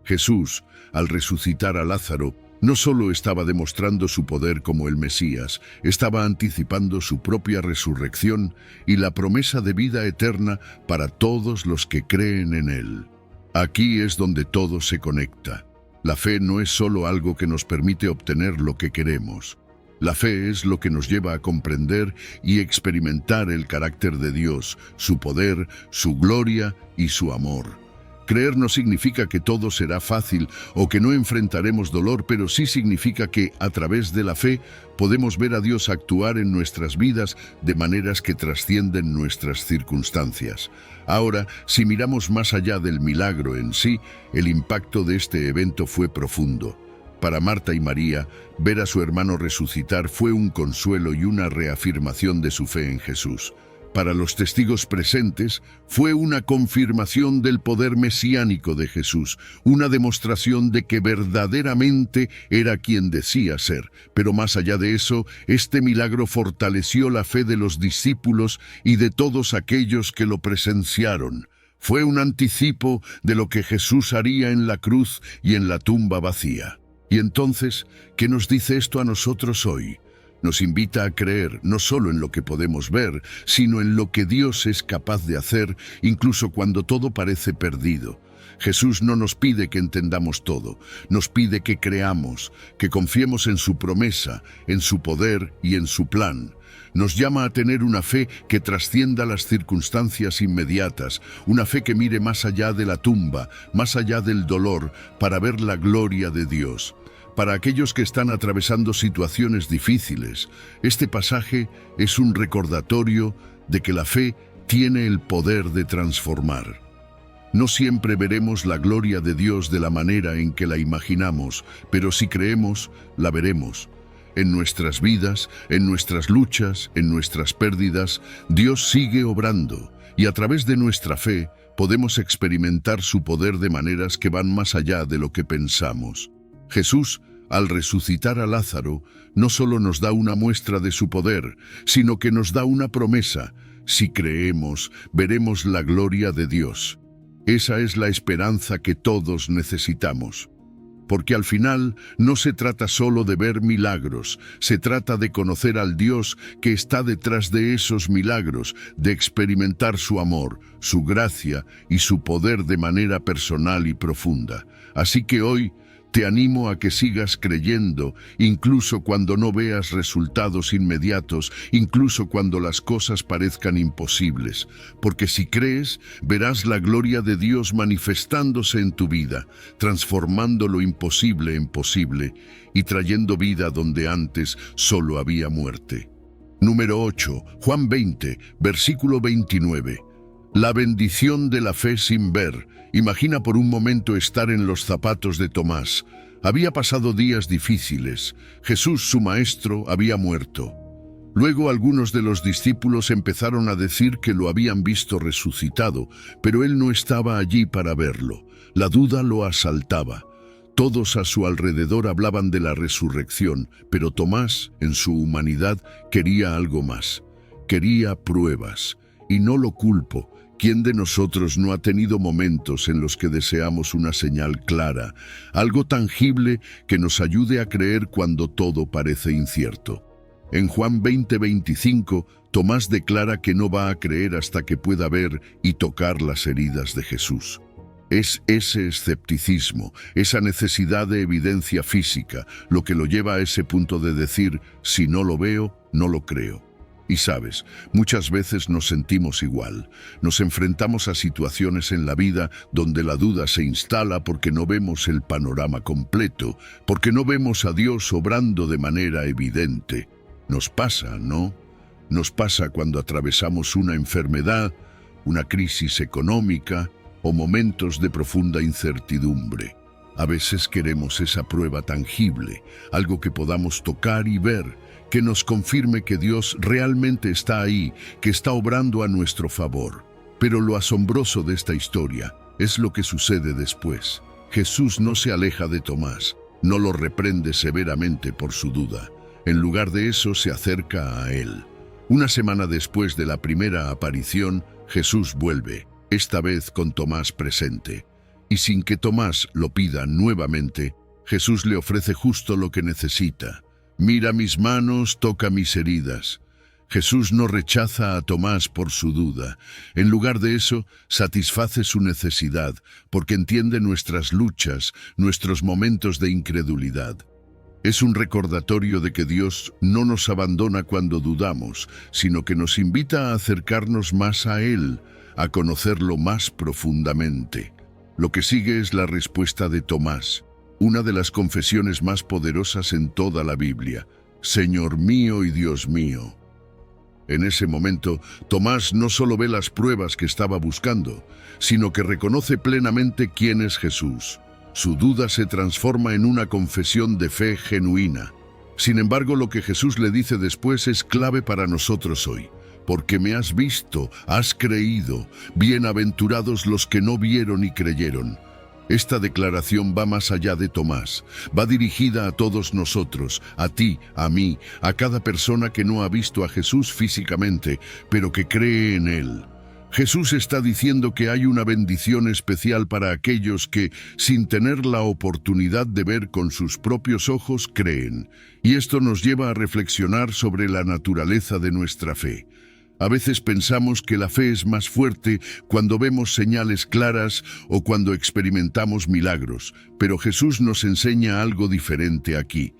Jesús, al resucitar a Lázaro, no solo estaba demostrando su poder como el Mesías, estaba anticipando su propia resurrección y la promesa de vida eterna para todos los que creen en Él. Aquí es donde todo se conecta. La fe no es solo algo que nos permite obtener lo que queremos. La fe es lo que nos lleva a comprender y experimentar el carácter de Dios, su poder, su gloria y su amor. Creer no significa que todo será fácil o que no enfrentaremos dolor, pero sí significa que, a través de la fe, podemos ver a Dios actuar en nuestras vidas de maneras que trascienden nuestras circunstancias. Ahora, si miramos más allá del milagro en sí, el impacto de este evento fue profundo. Para Marta y María, ver a su hermano resucitar fue un consuelo y una reafirmación de su fe en Jesús. Para los testigos presentes, fue una confirmación del poder mesiánico de Jesús, una demostración de que verdaderamente era quien decía ser. Pero más allá de eso, este milagro fortaleció la fe de los discípulos y de todos aquellos que lo presenciaron. Fue un anticipo de lo que Jesús haría en la cruz y en la tumba vacía. Y entonces, ¿qué nos dice esto a nosotros hoy? Nos invita a creer no solo en lo que podemos ver, sino en lo que Dios es capaz de hacer, incluso cuando todo parece perdido. Jesús no nos pide que entendamos todo, nos pide que creamos, que confiemos en su promesa, en su poder y en su plan. Nos llama a tener una fe que trascienda las circunstancias inmediatas, una fe que mire más allá de la tumba, más allá del dolor, para ver la gloria de Dios. Para aquellos que están atravesando situaciones difíciles, este pasaje es un recordatorio de que la fe tiene el poder de transformar. No siempre veremos la gloria de Dios de la manera en que la imaginamos, pero si creemos, la veremos. En nuestras vidas, en nuestras luchas, en nuestras pérdidas, Dios sigue obrando, y a través de nuestra fe podemos experimentar su poder de maneras que van más allá de lo que pensamos. Jesús, al resucitar a Lázaro, no solo nos da una muestra de su poder, sino que nos da una promesa. Si creemos, veremos la gloria de Dios. Esa es la esperanza que todos necesitamos. Porque al final no se trata solo de ver milagros, se trata de conocer al Dios que está detrás de esos milagros, de experimentar su amor, su gracia y su poder de manera personal y profunda. Así que hoy te animo a que sigas creyendo, incluso cuando no veas resultados inmediatos, incluso cuando las cosas parezcan imposibles. Porque si crees, verás la gloria de Dios manifestándose en tu vida, transformando lo imposible en posible y trayendo vida donde antes solo había muerte. Número 8, Juan 20, versículo 29. La bendición de la fe sin ver. Imagina por un momento estar en los zapatos de Tomás. Había pasado días difíciles. Jesús, su maestro, había muerto. Luego algunos de los discípulos empezaron a decir que lo habían visto resucitado, pero él no estaba allí para verlo. La duda lo asaltaba. Todos a su alrededor hablaban de la resurrección, pero Tomás, en su humanidad, quería algo más. Quería pruebas. Y no lo culpo. ¿Quién de nosotros no ha tenido momentos en los que deseamos una señal clara, algo tangible que nos ayude a creer cuando todo parece incierto? En Juan 20:25, Tomás declara que no va a creer hasta que pueda ver y tocar las heridas de Jesús. Es ese escepticismo, esa necesidad de evidencia física, lo que lo lleva a ese punto de decir, si no lo veo, no lo creo. Y sabes, muchas veces nos sentimos igual. Nos enfrentamos a situaciones en la vida donde la duda se instala porque no vemos el panorama completo, porque no vemos a Dios obrando de manera evidente. Nos pasa, ¿no? Nos pasa cuando atravesamos una enfermedad, una crisis económica o momentos de profunda incertidumbre. A veces queremos esa prueba tangible, algo que podamos tocar y ver, que nos confirme que Dios realmente está ahí, que está obrando a nuestro favor. Pero lo asombroso de esta historia es lo que sucede después. Jesús no se aleja de Tomás, no lo reprende severamente por su duda. En lugar de eso, se acerca a él. Una semana después de la primera aparición, Jesús vuelve, esta vez con Tomás presente. Y sin que Tomás lo pida nuevamente, Jesús le ofrece justo lo que necesita. Mira mis manos, toca mis heridas. Jesús no rechaza a Tomás por su duda. En lugar de eso, satisface su necesidad, porque entiende nuestras luchas, nuestros momentos de incredulidad. Es un recordatorio de que Dios no nos abandona cuando dudamos, sino que nos invita a acercarnos más a Él, a conocerlo más profundamente. Lo que sigue es la respuesta de Tomás. Una de las confesiones más poderosas en toda la Biblia. Señor mío y Dios mío. En ese momento, Tomás no solo ve las pruebas que estaba buscando, sino que reconoce plenamente quién es Jesús. Su duda se transforma en una confesión de fe genuina. Sin embargo, lo que Jesús le dice después es clave para nosotros hoy. Porque me has visto, has creído, bienaventurados los que no vieron y creyeron. Esta declaración va más allá de Tomás, va dirigida a todos nosotros, a ti, a mí, a cada persona que no ha visto a Jesús físicamente, pero que cree en Él. Jesús está diciendo que hay una bendición especial para aquellos que, sin tener la oportunidad de ver con sus propios ojos, creen. Y esto nos lleva a reflexionar sobre la naturaleza de nuestra fe. A veces pensamos que la fe es más fuerte cuando vemos señales claras o cuando experimentamos milagros, pero Jesús nos enseña algo diferente aquí.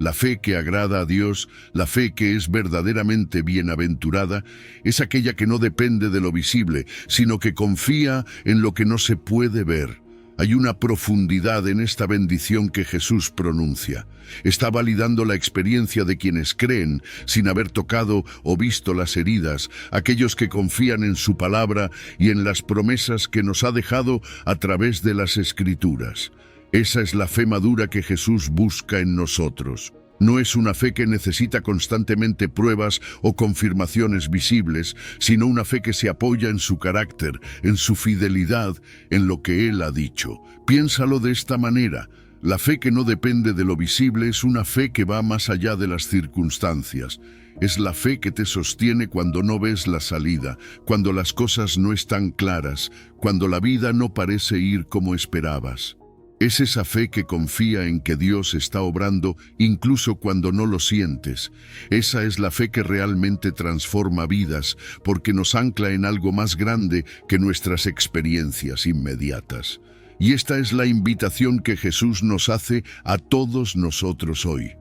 La fe que agrada a Dios, la fe que es verdaderamente bienaventurada, es aquella que no depende de lo visible, sino que confía en lo que no se puede ver. Hay una profundidad en esta bendición que Jesús pronuncia. Está validando la experiencia de quienes creen sin haber tocado o visto las heridas, aquellos que confían en su palabra y en las promesas que nos ha dejado a través de las Escrituras. Esa es la fe madura que Jesús busca en nosotros. No es una fe que necesita constantemente pruebas o confirmaciones visibles, sino una fe que se apoya en su carácter, en su fidelidad, en lo que Él ha dicho. Piénsalo de esta manera. La fe que no depende de lo visible es una fe que va más allá de las circunstancias. Es la fe que te sostiene cuando no ves la salida, cuando las cosas no están claras, cuando la vida no parece ir como esperabas. Es esa fe que confía en que Dios está obrando incluso cuando no lo sientes. Esa es la fe que realmente transforma vidas, porque nos ancla en algo más grande que nuestras experiencias inmediatas. Y esta es la invitación que Jesús nos hace a todos nosotros hoy.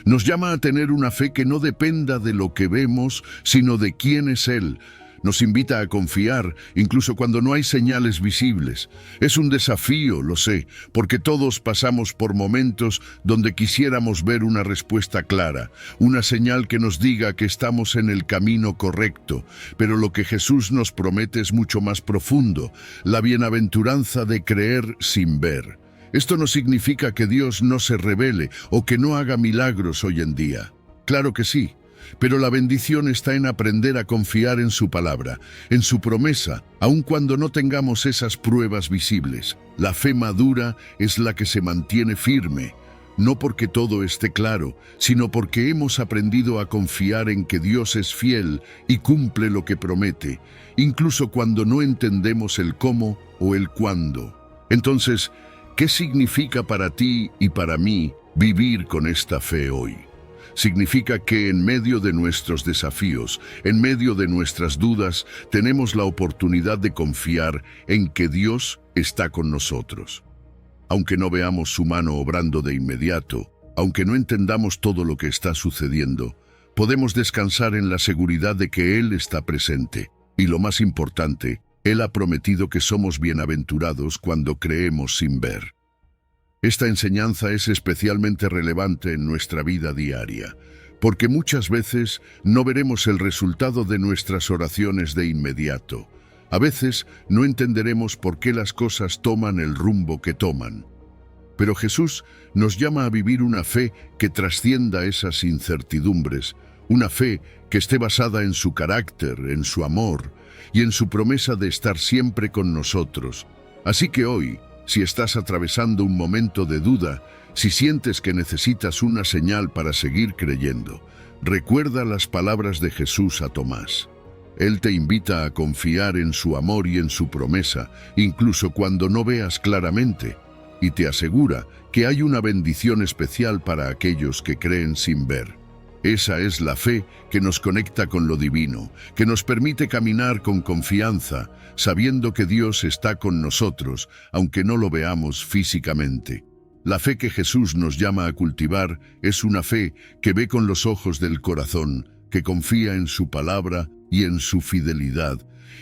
Nos llama a tener una fe que no dependa de lo que vemos, sino de quién es Él. Nos invita a confiar, incluso cuando no hay señales visibles. Es un desafío, lo sé, porque todos pasamos por momentos donde quisiéramos ver una respuesta clara, una señal que nos diga que estamos en el camino correcto. Pero lo que Jesús nos promete es mucho más profundo, la bienaventuranza de creer sin ver. Esto no significa que Dios no se revele o que no haga milagros hoy en día. Claro que sí. Pero la bendición está en aprender a confiar en su palabra, en su promesa, aun cuando no tengamos esas pruebas visibles. La fe madura es la que se mantiene firme, no porque todo esté claro, sino porque hemos aprendido a confiar en que Dios es fiel y cumple lo que promete, incluso cuando no entendemos el cómo o el cuándo. Entonces, ¿qué significa para ti y para mí vivir con esta fe hoy? Significa que en medio de nuestros desafíos, en medio de nuestras dudas, tenemos la oportunidad de confiar en que Dios está con nosotros. Aunque no veamos su mano obrando de inmediato, aunque no entendamos todo lo que está sucediendo, podemos descansar en la seguridad de que Él está presente. Y lo más importante, Él ha prometido que somos bienaventurados cuando creemos sin ver. Esta enseñanza es especialmente relevante en nuestra vida diaria, porque muchas veces no veremos el resultado de nuestras oraciones de inmediato. A veces no entenderemos por qué las cosas toman el rumbo que toman. Pero Jesús nos llama a vivir una fe que trascienda esas incertidumbres, una fe que esté basada en su carácter, en su amor y en su promesa de estar siempre con nosotros. Así que hoy, si estás atravesando un momento de duda, si sientes que necesitas una señal para seguir creyendo, recuerda las palabras de Jesús a Tomás. Él te invita a confiar en su amor y en su promesa, incluso cuando no veas claramente, y te asegura que hay una bendición especial para aquellos que creen sin ver. Esa es la fe que nos conecta con lo divino, que nos permite caminar con confianza, sabiendo que Dios está con nosotros, aunque no lo veamos físicamente. La fe que Jesús nos llama a cultivar es una fe que ve con los ojos del corazón, que confía en su palabra y en su fidelidad,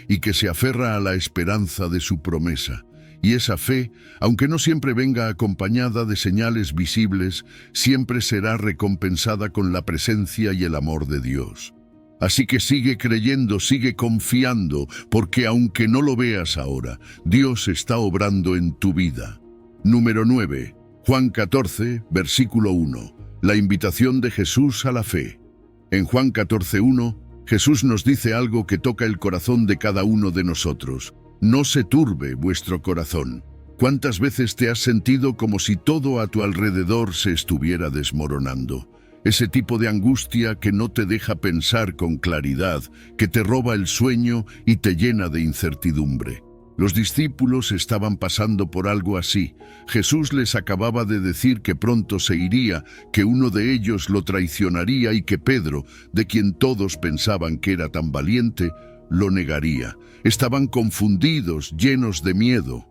y que se aferra a la esperanza de su promesa. Y esa fe, aunque no siempre venga acompañada de señales visibles, siempre será recompensada con la presencia y el amor de Dios. Así que sigue creyendo, sigue confiando, porque aunque no lo veas ahora, Dios está obrando en tu vida. Número 9. Juan 14, versículo 1. La invitación de Jesús a la fe. En Juan 14:1, Jesús nos dice algo que toca el corazón de cada uno de nosotros. No se turbe vuestro corazón. ¿Cuántas veces te has sentido como si todo a tu alrededor se estuviera desmoronando? Ese tipo de angustia que no te deja pensar con claridad, que te roba el sueño y te llena de incertidumbre. Los discípulos estaban pasando por algo así. Jesús les acababa de decir que pronto se iría, que uno de ellos lo traicionaría y que Pedro, de quien todos pensaban que era tan valiente, lo negaría. Estaban confundidos, llenos de miedo.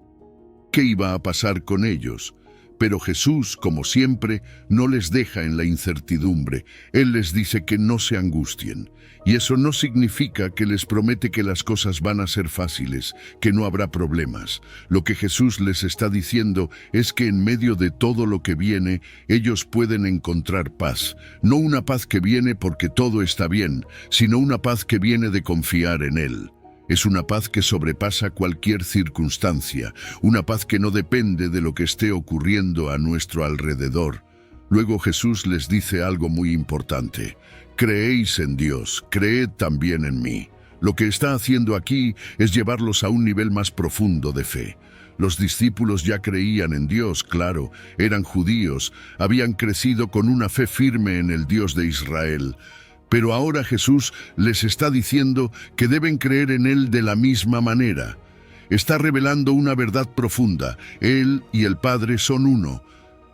¿Qué iba a pasar con ellos? Pero Jesús, como siempre, no les deja en la incertidumbre. Él les dice que no se angustien. Y eso no significa que les promete que las cosas van a ser fáciles, que no habrá problemas. Lo que Jesús les está diciendo es que en medio de todo lo que viene, ellos pueden encontrar paz. No una paz que viene porque todo está bien, sino una paz que viene de confiar en Él. Es una paz que sobrepasa cualquier circunstancia, una paz que no depende de lo que esté ocurriendo a nuestro alrededor. Luego Jesús les dice algo muy importante. Creéis en Dios, creed también en mí. Lo que está haciendo aquí es llevarlos a un nivel más profundo de fe. Los discípulos ya creían en Dios, claro, eran judíos, habían crecido con una fe firme en el Dios de Israel. Pero ahora Jesús les está diciendo que deben creer en Él de la misma manera. Está revelando una verdad profunda. Él y el Padre son uno.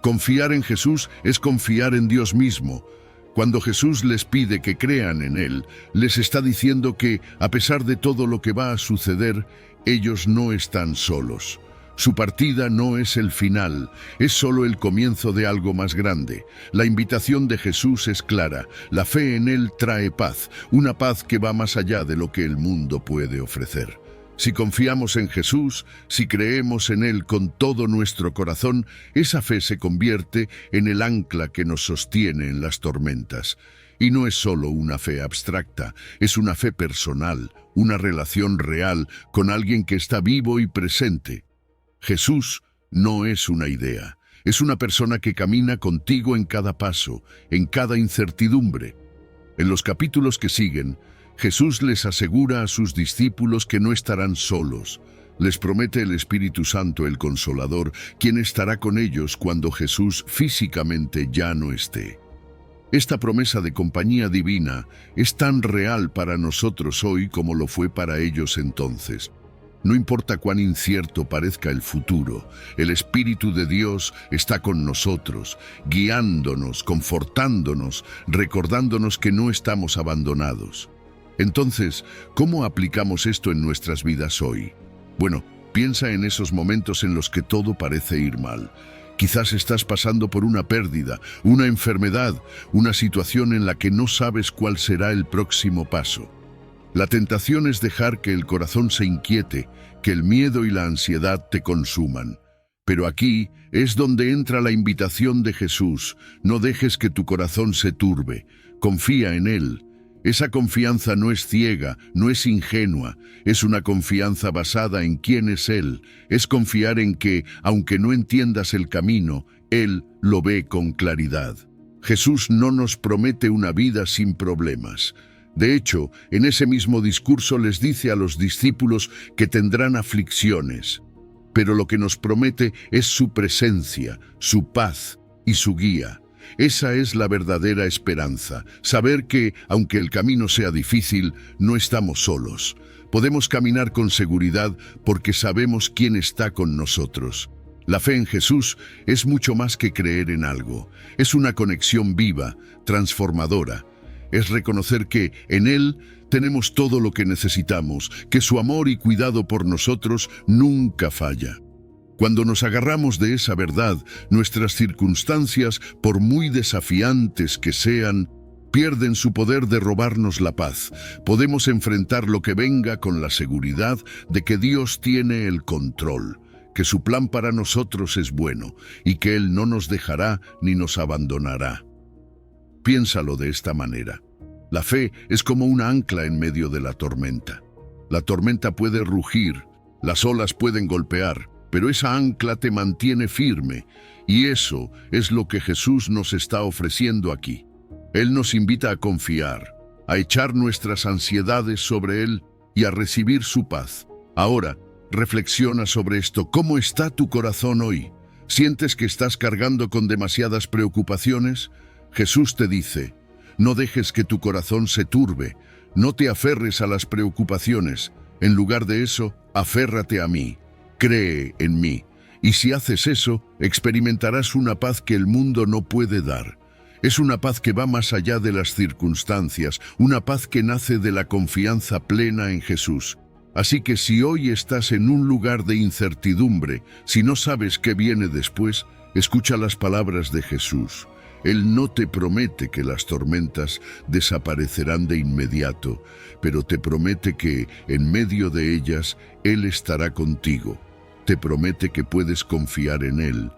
Confiar en Jesús es confiar en Dios mismo. Cuando Jesús les pide que crean en Él, les está diciendo que, a pesar de todo lo que va a suceder, ellos no están solos. Su partida no es el final, es solo el comienzo de algo más grande. La invitación de Jesús es clara. La fe en Él trae paz, una paz que va más allá de lo que el mundo puede ofrecer. Si confiamos en Jesús, si creemos en Él con todo nuestro corazón, esa fe se convierte en el ancla que nos sostiene en las tormentas. Y no es solo una fe abstracta, es una fe personal, una relación real con alguien que está vivo y presente. Jesús no es una idea, es una persona que camina contigo en cada paso, en cada incertidumbre. En los capítulos que siguen, Jesús les asegura a sus discípulos que no estarán solos. Les promete el Espíritu Santo, el Consolador, quien estará con ellos cuando Jesús físicamente ya no esté. Esta promesa de compañía divina es tan real para nosotros hoy como lo fue para ellos entonces. No importa cuán incierto parezca el futuro, el Espíritu de Dios está con nosotros, guiándonos, confortándonos, recordándonos que no estamos abandonados. Entonces, ¿cómo aplicamos esto en nuestras vidas hoy? Bueno, piensa en esos momentos en los que todo parece ir mal. Quizás estás pasando por una pérdida, una enfermedad, una situación en la que no sabes cuál será el próximo paso. La tentación es dejar que el corazón se inquiete, que el miedo y la ansiedad te consuman. Pero aquí es donde entra la invitación de Jesús. No dejes que tu corazón se turbe. Confía en Él. Esa confianza no es ciega, no es ingenua. Es una confianza basada en quién es Él. Es confiar en que, aunque no entiendas el camino, Él lo ve con claridad. Jesús no nos promete una vida sin problemas. De hecho, en ese mismo discurso les dice a los discípulos que tendrán aflicciones, pero lo que nos promete es su presencia, su paz y su guía. Esa es la verdadera esperanza, saber que, aunque el camino sea difícil, no estamos solos. Podemos caminar con seguridad porque sabemos quién está con nosotros. La fe en Jesús es mucho más que creer en algo. Es una conexión viva, transformadora. Es reconocer que en Él tenemos todo lo que necesitamos, que su amor y cuidado por nosotros nunca falla. Cuando nos agarramos de esa verdad, nuestras circunstancias, por muy desafiantes que sean, pierden su poder de robarnos la paz. Podemos enfrentar lo que venga con la seguridad de que Dios tiene el control, que su plan para nosotros es bueno y que Él no nos dejará ni nos abandonará. Piénsalo de esta manera. La fe es como una ancla en medio de la tormenta. La tormenta puede rugir, las olas pueden golpear, pero esa ancla te mantiene firme, y eso es lo que Jesús nos está ofreciendo aquí. Él nos invita a confiar, a echar nuestras ansiedades sobre Él y a recibir su paz. Ahora, reflexiona sobre esto. ¿Cómo está tu corazón hoy? ¿Sientes que estás cargando con demasiadas preocupaciones? Jesús te dice, no dejes que tu corazón se turbe, no te aferres a las preocupaciones. En lugar de eso, aférrate a mí, cree en mí. Y si haces eso, experimentarás una paz que el mundo no puede dar. Es una paz que va más allá de las circunstancias, una paz que nace de la confianza plena en Jesús. Así que si hoy estás en un lugar de incertidumbre, si no sabes qué viene después, Escucha las palabras de Jesús. Él no te promete que las tormentas desaparecerán de inmediato, pero te promete que, en medio de ellas, Él estará contigo. Te promete que puedes confiar en Él,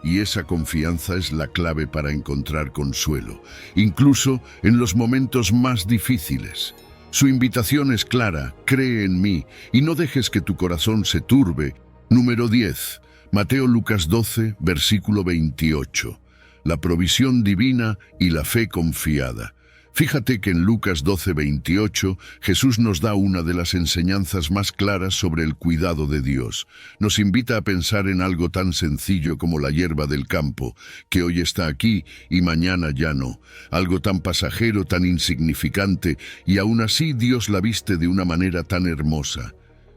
y esa confianza es la clave para encontrar consuelo, incluso en los momentos más difíciles. Su invitación es clara: cree en mí y no dejes que tu corazón se turbe. Número 10. Mateo Lucas 12, versículo 28. La provisión divina y la fe confiada. Fíjate que en Lucas 12, 28, Jesús nos da una de las enseñanzas más claras sobre el cuidado de Dios. Nos invita a pensar en algo tan sencillo como la hierba del campo, que hoy está aquí y mañana ya no. Algo tan pasajero, tan insignificante, y aún así Dios la viste de una manera tan hermosa.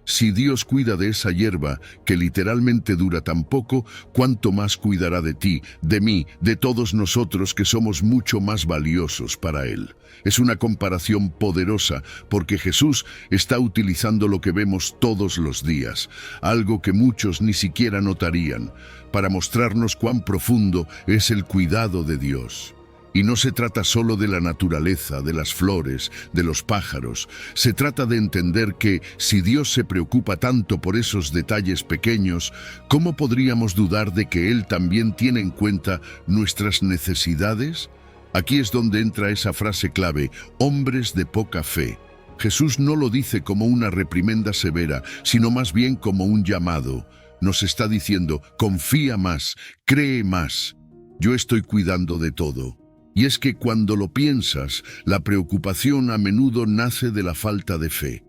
Si Dios cuida de esa hierba, que literalmente dura tan poco, ¿cuánto más cuidará de ti, de mí, de todos nosotros que somos mucho más valiosos para Él? Es una comparación poderosa, porque Jesús está utilizando lo que vemos todos los días, algo que muchos ni siquiera notarían, para mostrarnos cuán profundo es el cuidado de Dios. Y no se trata solo de la naturaleza, de las flores, de los pájaros. Se trata de entender que, si Dios se preocupa tanto por esos detalles pequeños, ¿cómo podríamos dudar de que Él también tiene en cuenta nuestras necesidades? Aquí es donde entra esa frase clave: hombres de poca fe. Jesús no lo dice como una reprimenda severa, sino más bien como un llamado. Nos está diciendo: confía más, cree más. Yo estoy cuidando de todo. Y es que cuando lo piensas, la preocupación a menudo nace de la falta de fe.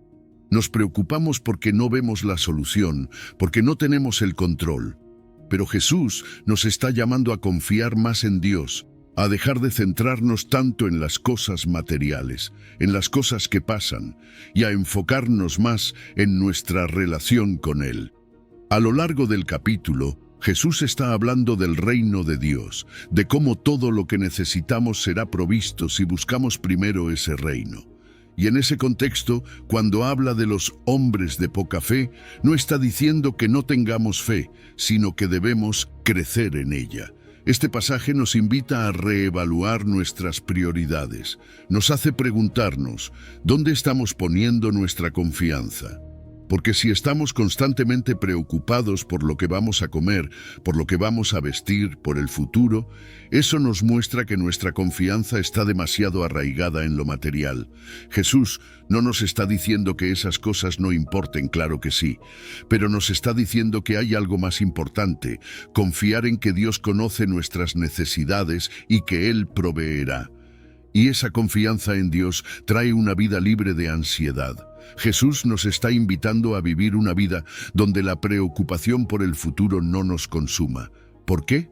Nos preocupamos porque no vemos la solución, porque no tenemos el control. Pero Jesús nos está llamando a confiar más en Dios, a dejar de centrarnos tanto en las cosas materiales, en las cosas que pasan, y a enfocarnos más en nuestra relación con Él. A lo largo del capítulo, Jesús está hablando del reino de Dios, de cómo todo lo que necesitamos será provisto si buscamos primero ese reino. Y en ese contexto, cuando habla de los hombres de poca fe, no está diciendo que no tengamos fe, sino que debemos crecer en ella. Este pasaje nos invita a reevaluar nuestras prioridades. Nos hace preguntarnos: ¿dónde estamos poniendo nuestra confianza? Porque si estamos constantemente preocupados por lo que vamos a comer, por lo que vamos a vestir, por el futuro, eso nos muestra que nuestra confianza está demasiado arraigada en lo material. Jesús no nos está diciendo que esas cosas no importen, claro que sí, pero nos está diciendo que hay algo más importante: confiar en que Dios conoce nuestras necesidades y que Él proveerá. Y esa confianza en Dios trae una vida libre de ansiedad. Jesús nos está invitando a vivir una vida donde la preocupación por el futuro no nos consuma. ¿Por qué?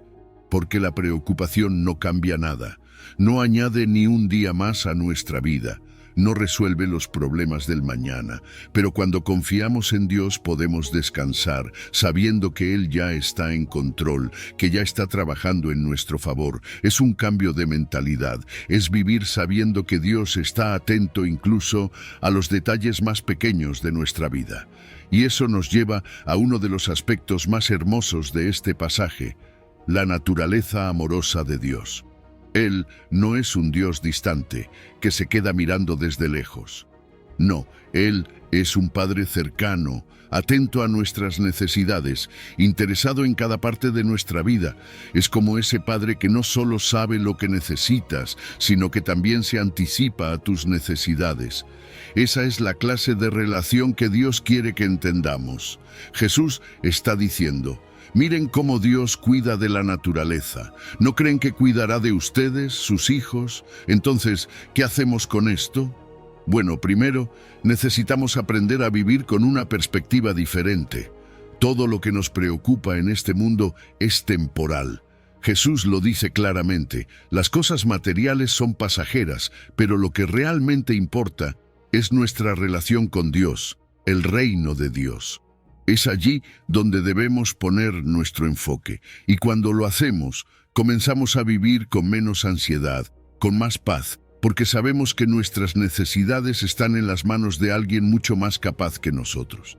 Porque la preocupación no cambia nada, no añade ni un día más a nuestra vida, no resuelve los problemas del mañana, pero cuando confiamos en Dios podemos descansar, sabiendo que Él ya está en control, que ya está trabajando en nuestro favor. Es un cambio de mentalidad, es vivir sabiendo que Dios está atento incluso a los detalles más pequeños de nuestra vida. Y eso nos lleva a uno de los aspectos más hermosos de este pasaje: la naturaleza amorosa de Dios. Él no es un Dios distante, que se queda mirando desde lejos. No, Él es un Padre cercano, atento a nuestras necesidades, interesado en cada parte de nuestra vida. Es como ese Padre que no solo sabe lo que necesitas, sino que también se anticipa a tus necesidades. Esa es la clase de relación que Dios quiere que entendamos. Jesús está diciendo: miren cómo Dios cuida de la naturaleza. ¿No creen que cuidará de ustedes, sus hijos? Entonces, ¿qué hacemos con esto? Bueno, primero, necesitamos aprender a vivir con una perspectiva diferente. Todo lo que nos preocupa en este mundo es temporal. Jesús lo dice claramente: las cosas materiales son pasajeras, pero lo que realmente importa es nuestra relación con Dios, el reino de Dios. Es allí donde debemos poner nuestro enfoque, y cuando lo hacemos, comenzamos a vivir con menos ansiedad, con más paz, porque sabemos que nuestras necesidades están en las manos de alguien mucho más capaz que nosotros.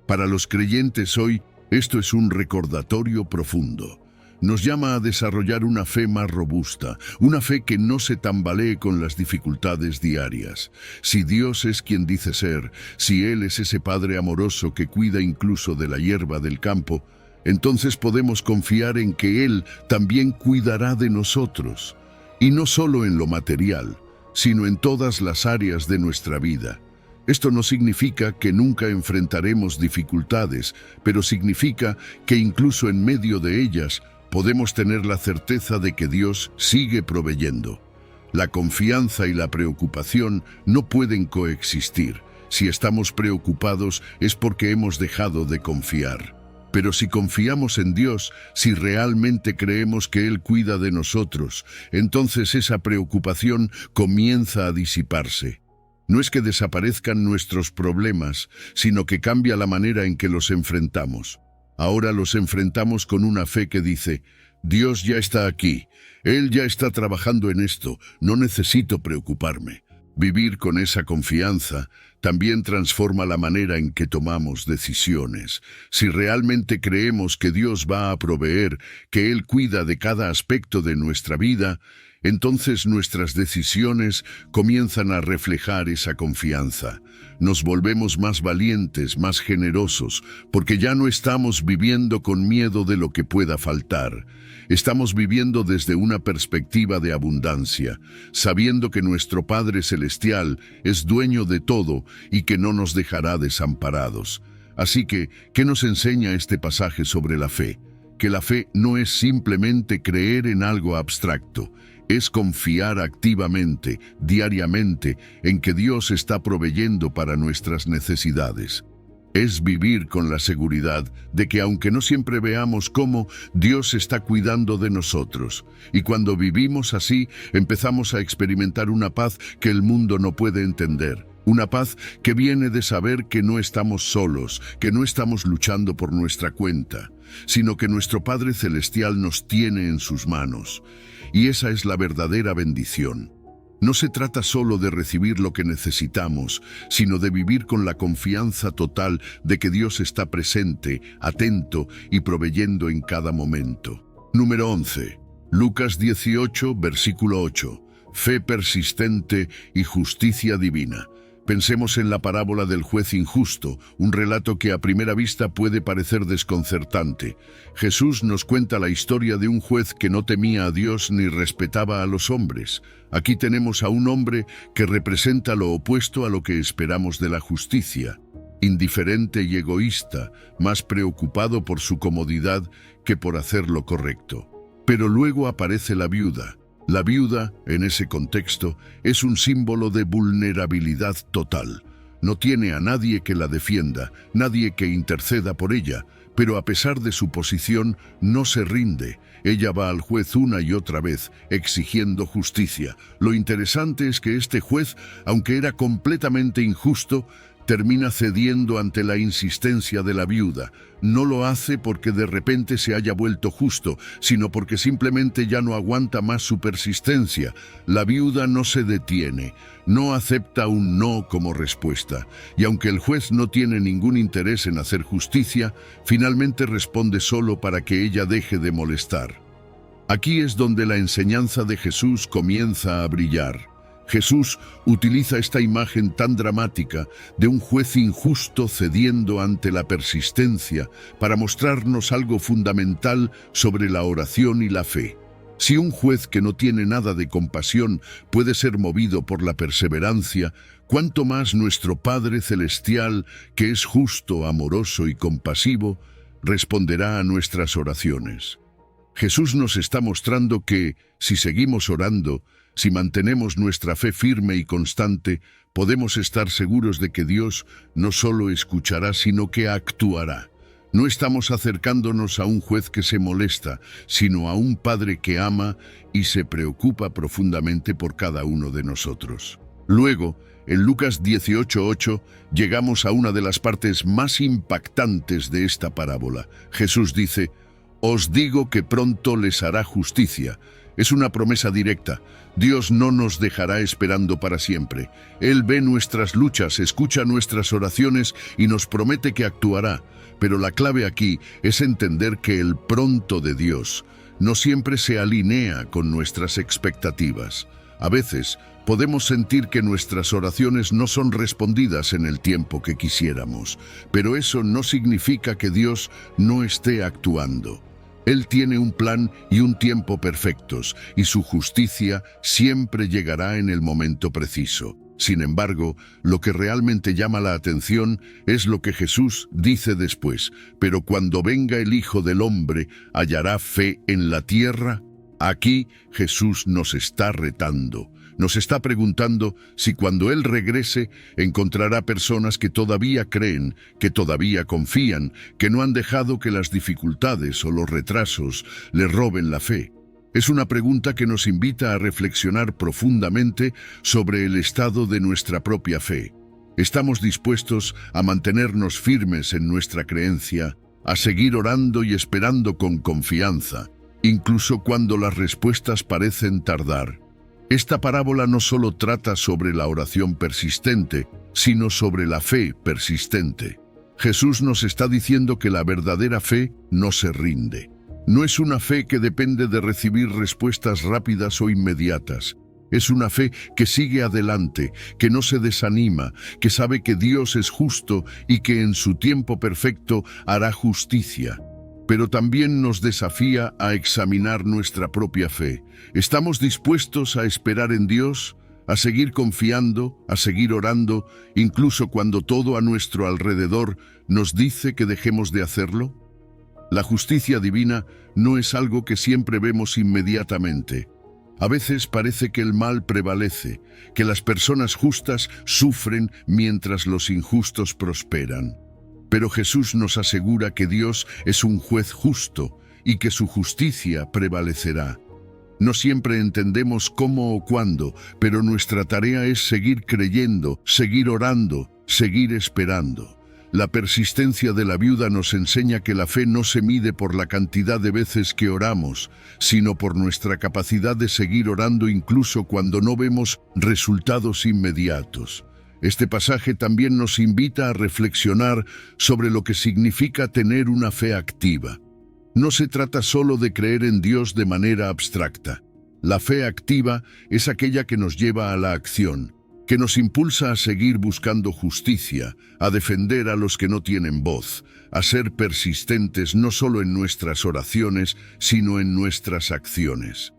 Para los creyentes hoy, esto es un recordatorio profundo. Nos llama a desarrollar una fe más robusta, una fe que no se tambalee con las dificultades diarias. Si Dios es quien dice ser, si Él es ese Padre amoroso que cuida incluso de la hierba del campo, entonces podemos confiar en que Él también cuidará de nosotros. Y no solo en lo material, sino en todas las áreas de nuestra vida. Esto no significa que nunca enfrentaremos dificultades, pero significa que incluso en medio de ellas podemos tener la certeza de que Dios sigue proveyendo. La confianza y la preocupación no pueden coexistir. Si estamos preocupados es porque hemos dejado de confiar. Pero si confiamos en Dios, si realmente creemos que Él cuida de nosotros, entonces esa preocupación comienza a disiparse. No es que desaparezcan nuestros problemas, sino que cambia la manera en que los enfrentamos. Ahora los enfrentamos con una fe que dice, Dios ya está aquí, Él ya está trabajando en esto, no necesito preocuparme. Vivir con esa confianza también transforma la manera en que tomamos decisiones. Si realmente creemos que Dios va a proveer, que Él cuida de cada aspecto de nuestra vida, entonces nuestras decisiones comienzan a reflejar esa confianza. Nos volvemos más valientes, más generosos, porque ya no estamos viviendo con miedo de lo que pueda faltar. Estamos viviendo desde una perspectiva de abundancia, sabiendo que nuestro Padre Celestial es dueño de todo y que no nos dejará desamparados. Así que, ¿qué nos enseña este pasaje sobre la fe? Que la fe no es simplemente creer en algo abstracto, es confiar activamente, diariamente, en que Dios está proveyendo para nuestras necesidades. Es vivir con la seguridad de que aunque no siempre veamos cómo, Dios está cuidando de nosotros. Y cuando vivimos así, empezamos a experimentar una paz que el mundo no puede entender. Una paz que viene de saber que no estamos solos, que no estamos luchando por nuestra cuenta, sino que nuestro Padre Celestial nos tiene en sus manos. Y esa es la verdadera bendición. No se trata solo de recibir lo que necesitamos, sino de vivir con la confianza total de que Dios está presente, atento y proveyendo en cada momento. Número 11. Lucas 18, versículo 8. Fe persistente y justicia divina. Pensemos en la parábola del juez injusto, un relato que a primera vista puede parecer desconcertante. Jesús nos cuenta la historia de un juez que no temía a Dios ni respetaba a los hombres. Aquí tenemos a un hombre que representa lo opuesto a lo que esperamos de la justicia. Indiferente y egoísta, más preocupado por su comodidad que por hacer lo correcto. Pero luego aparece la viuda. La viuda, en ese contexto, es un símbolo de vulnerabilidad total. No tiene a nadie que la defienda, nadie que interceda por ella, pero a pesar de su posición, no se rinde. Ella va al juez una y otra vez, exigiendo justicia. Lo interesante es que este juez, aunque era completamente injusto, termina cediendo ante la insistencia de la viuda. No lo hace porque de repente se haya vuelto justo, sino porque simplemente ya no aguanta más su persistencia. La viuda no se detiene, no acepta un no como respuesta. Y aunque el juez no tiene ningún interés en hacer justicia, finalmente responde solo para que ella deje de molestar. Aquí es donde la enseñanza de Jesús comienza a brillar. Jesús utiliza esta imagen tan dramática de un juez injusto cediendo ante la persistencia para mostrarnos algo fundamental sobre la oración y la fe. Si un juez que no tiene nada de compasión puede ser movido por la perseverancia, ¿cuánto más nuestro Padre Celestial, que es justo, amoroso y compasivo, responderá a nuestras oraciones? Jesús nos está mostrando que, si seguimos orando, si mantenemos nuestra fe firme y constante, podemos estar seguros de que Dios no solo escuchará, sino que actuará. No estamos acercándonos a un juez que se molesta, sino a un Padre que ama y se preocupa profundamente por cada uno de nosotros. Luego, en Lucas 18:8, llegamos a una de las partes más impactantes de esta parábola. Jesús dice, «Os digo que pronto les hará justicia». Es una promesa directa. Dios no nos dejará esperando para siempre. Él ve nuestras luchas, escucha nuestras oraciones y nos promete que actuará. Pero la clave aquí es entender que el pronto de Dios no siempre se alinea con nuestras expectativas. A veces, podemos sentir que nuestras oraciones no son respondidas en el tiempo que quisiéramos, pero eso no significa que Dios no esté actuando. Él tiene un plan y un tiempo perfectos, y su justicia siempre llegará en el momento preciso. Sin embargo, lo que realmente llama la atención es lo que Jesús dice después: «Pero cuando venga el Hijo del Hombre, ¿hallará fe en la tierra?». Aquí Jesús nos está retando. Nos está preguntando si cuando Él regrese encontrará personas que todavía creen, que todavía confían, que no han dejado que las dificultades o los retrasos les roben la fe. Es una pregunta que nos invita a reflexionar profundamente sobre el estado de nuestra propia fe. ¿Estamos dispuestos a mantenernos firmes en nuestra creencia, a seguir orando y esperando con confianza, incluso cuando las respuestas parecen tardar? Esta parábola no solo trata sobre la oración persistente, sino sobre la fe persistente. Jesús nos está diciendo que la verdadera fe no se rinde. No es una fe que depende de recibir respuestas rápidas o inmediatas. Es una fe que sigue adelante, que no se desanima, que sabe que Dios es justo y que en su tiempo perfecto hará justicia. Pero también nos desafía a examinar nuestra propia fe. ¿Estamos dispuestos a esperar en Dios, a seguir confiando, a seguir orando, incluso cuando todo a nuestro alrededor nos dice que dejemos de hacerlo? La justicia divina no es algo que siempre vemos inmediatamente. A veces parece que el mal prevalece, que las personas justas sufren mientras los injustos prosperan. Pero Jesús nos asegura que Dios es un juez justo y que su justicia prevalecerá. No siempre entendemos cómo o cuándo, pero nuestra tarea es seguir creyendo, seguir orando, seguir esperando. La persistencia de la viuda nos enseña que la fe no se mide por la cantidad de veces que oramos, sino por nuestra capacidad de seguir orando incluso cuando no vemos resultados inmediatos. Este pasaje también nos invita a reflexionar sobre lo que significa tener una fe activa. No se trata solo de creer en Dios de manera abstracta. La fe activa es aquella que nos lleva a la acción, que nos impulsa a seguir buscando justicia, a defender a los que no tienen voz, a ser persistentes no solo en nuestras oraciones, sino en nuestras acciones.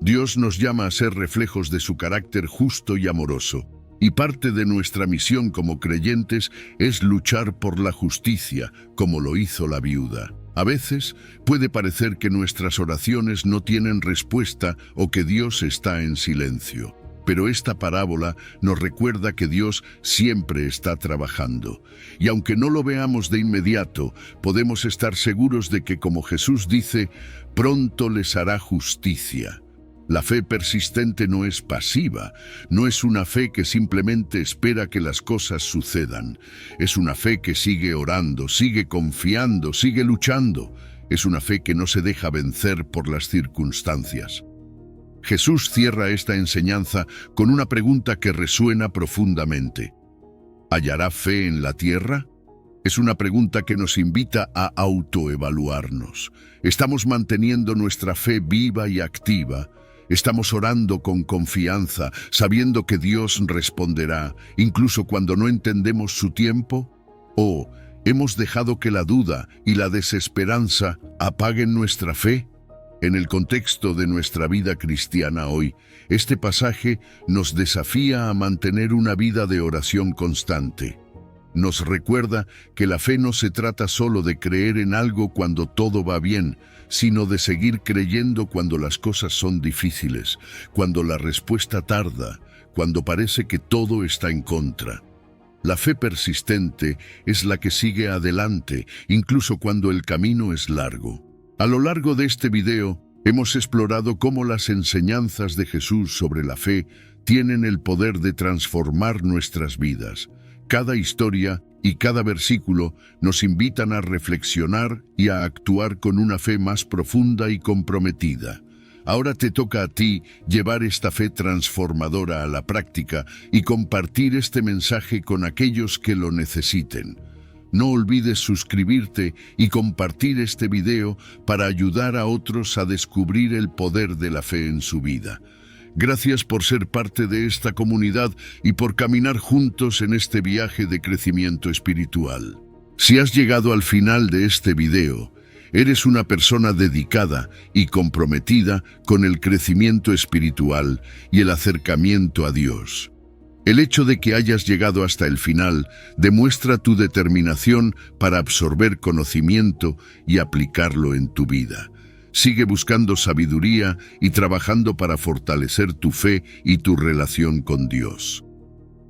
Dios nos llama a ser reflejos de su carácter justo y amoroso, y parte de nuestra misión como creyentes es luchar por la justicia, como lo hizo la viuda. A veces puede parecer que nuestras oraciones no tienen respuesta o que Dios está en silencio. Pero esta parábola nos recuerda que Dios siempre está trabajando. Y aunque no lo veamos de inmediato, podemos estar seguros de que, como Jesús dice, pronto les hará justicia. La fe persistente no es pasiva, no es una fe que simplemente espera que las cosas sucedan. Es una fe que sigue orando, sigue confiando, sigue luchando. Es una fe que no se deja vencer por las circunstancias. Jesús cierra esta enseñanza con una pregunta que resuena profundamente. ¿Hallará fe en la tierra? Es una pregunta que nos invita a autoevaluarnos. ¿Estamos manteniendo nuestra fe viva y activa? ¿Estamos orando con confianza, sabiendo que Dios responderá, incluso cuando no entendemos su tiempo? ¿O hemos dejado que la duda y la desesperanza apaguen nuestra fe? En el contexto de nuestra vida cristiana hoy, este pasaje nos desafía a mantener una vida de oración constante. Nos recuerda que la fe no se trata solo de creer en algo cuando todo va bien, sino de seguir creyendo cuando las cosas son difíciles, cuando la respuesta tarda, cuando parece que todo está en contra. La fe persistente es la que sigue adelante, incluso cuando el camino es largo. A lo largo de este video, hemos explorado cómo las enseñanzas de Jesús sobre la fe tienen el poder de transformar nuestras vidas. Cada historia y cada versículo nos invitan a reflexionar y a actuar con una fe más profunda y comprometida. Ahora te toca a ti llevar esta fe transformadora a la práctica y compartir este mensaje con aquellos que lo necesiten. No olvides suscribirte y compartir este video para ayudar a otros a descubrir el poder de la fe en su vida. Gracias por ser parte de esta comunidad y por caminar juntos en este viaje de crecimiento espiritual. Si has llegado al final de este video, eres una persona dedicada y comprometida con el crecimiento espiritual y el acercamiento a Dios. El hecho de que hayas llegado hasta el final demuestra tu determinación para absorber conocimiento y aplicarlo en tu vida. Sigue buscando sabiduría y trabajando para fortalecer tu fe y tu relación con Dios.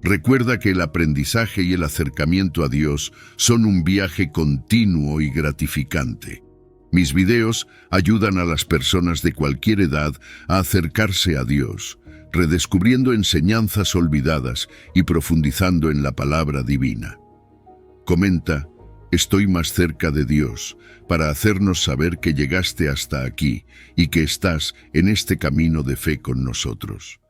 Recuerda que el aprendizaje y el acercamiento a Dios son un viaje continuo y gratificante. Mis videos ayudan a las personas de cualquier edad a acercarse a Dios, redescubriendo enseñanzas olvidadas y profundizando en la palabra divina. Comenta, estoy más cerca de Dios, para hacernos saber que llegaste hasta aquí y que estás en este camino de fe con nosotros.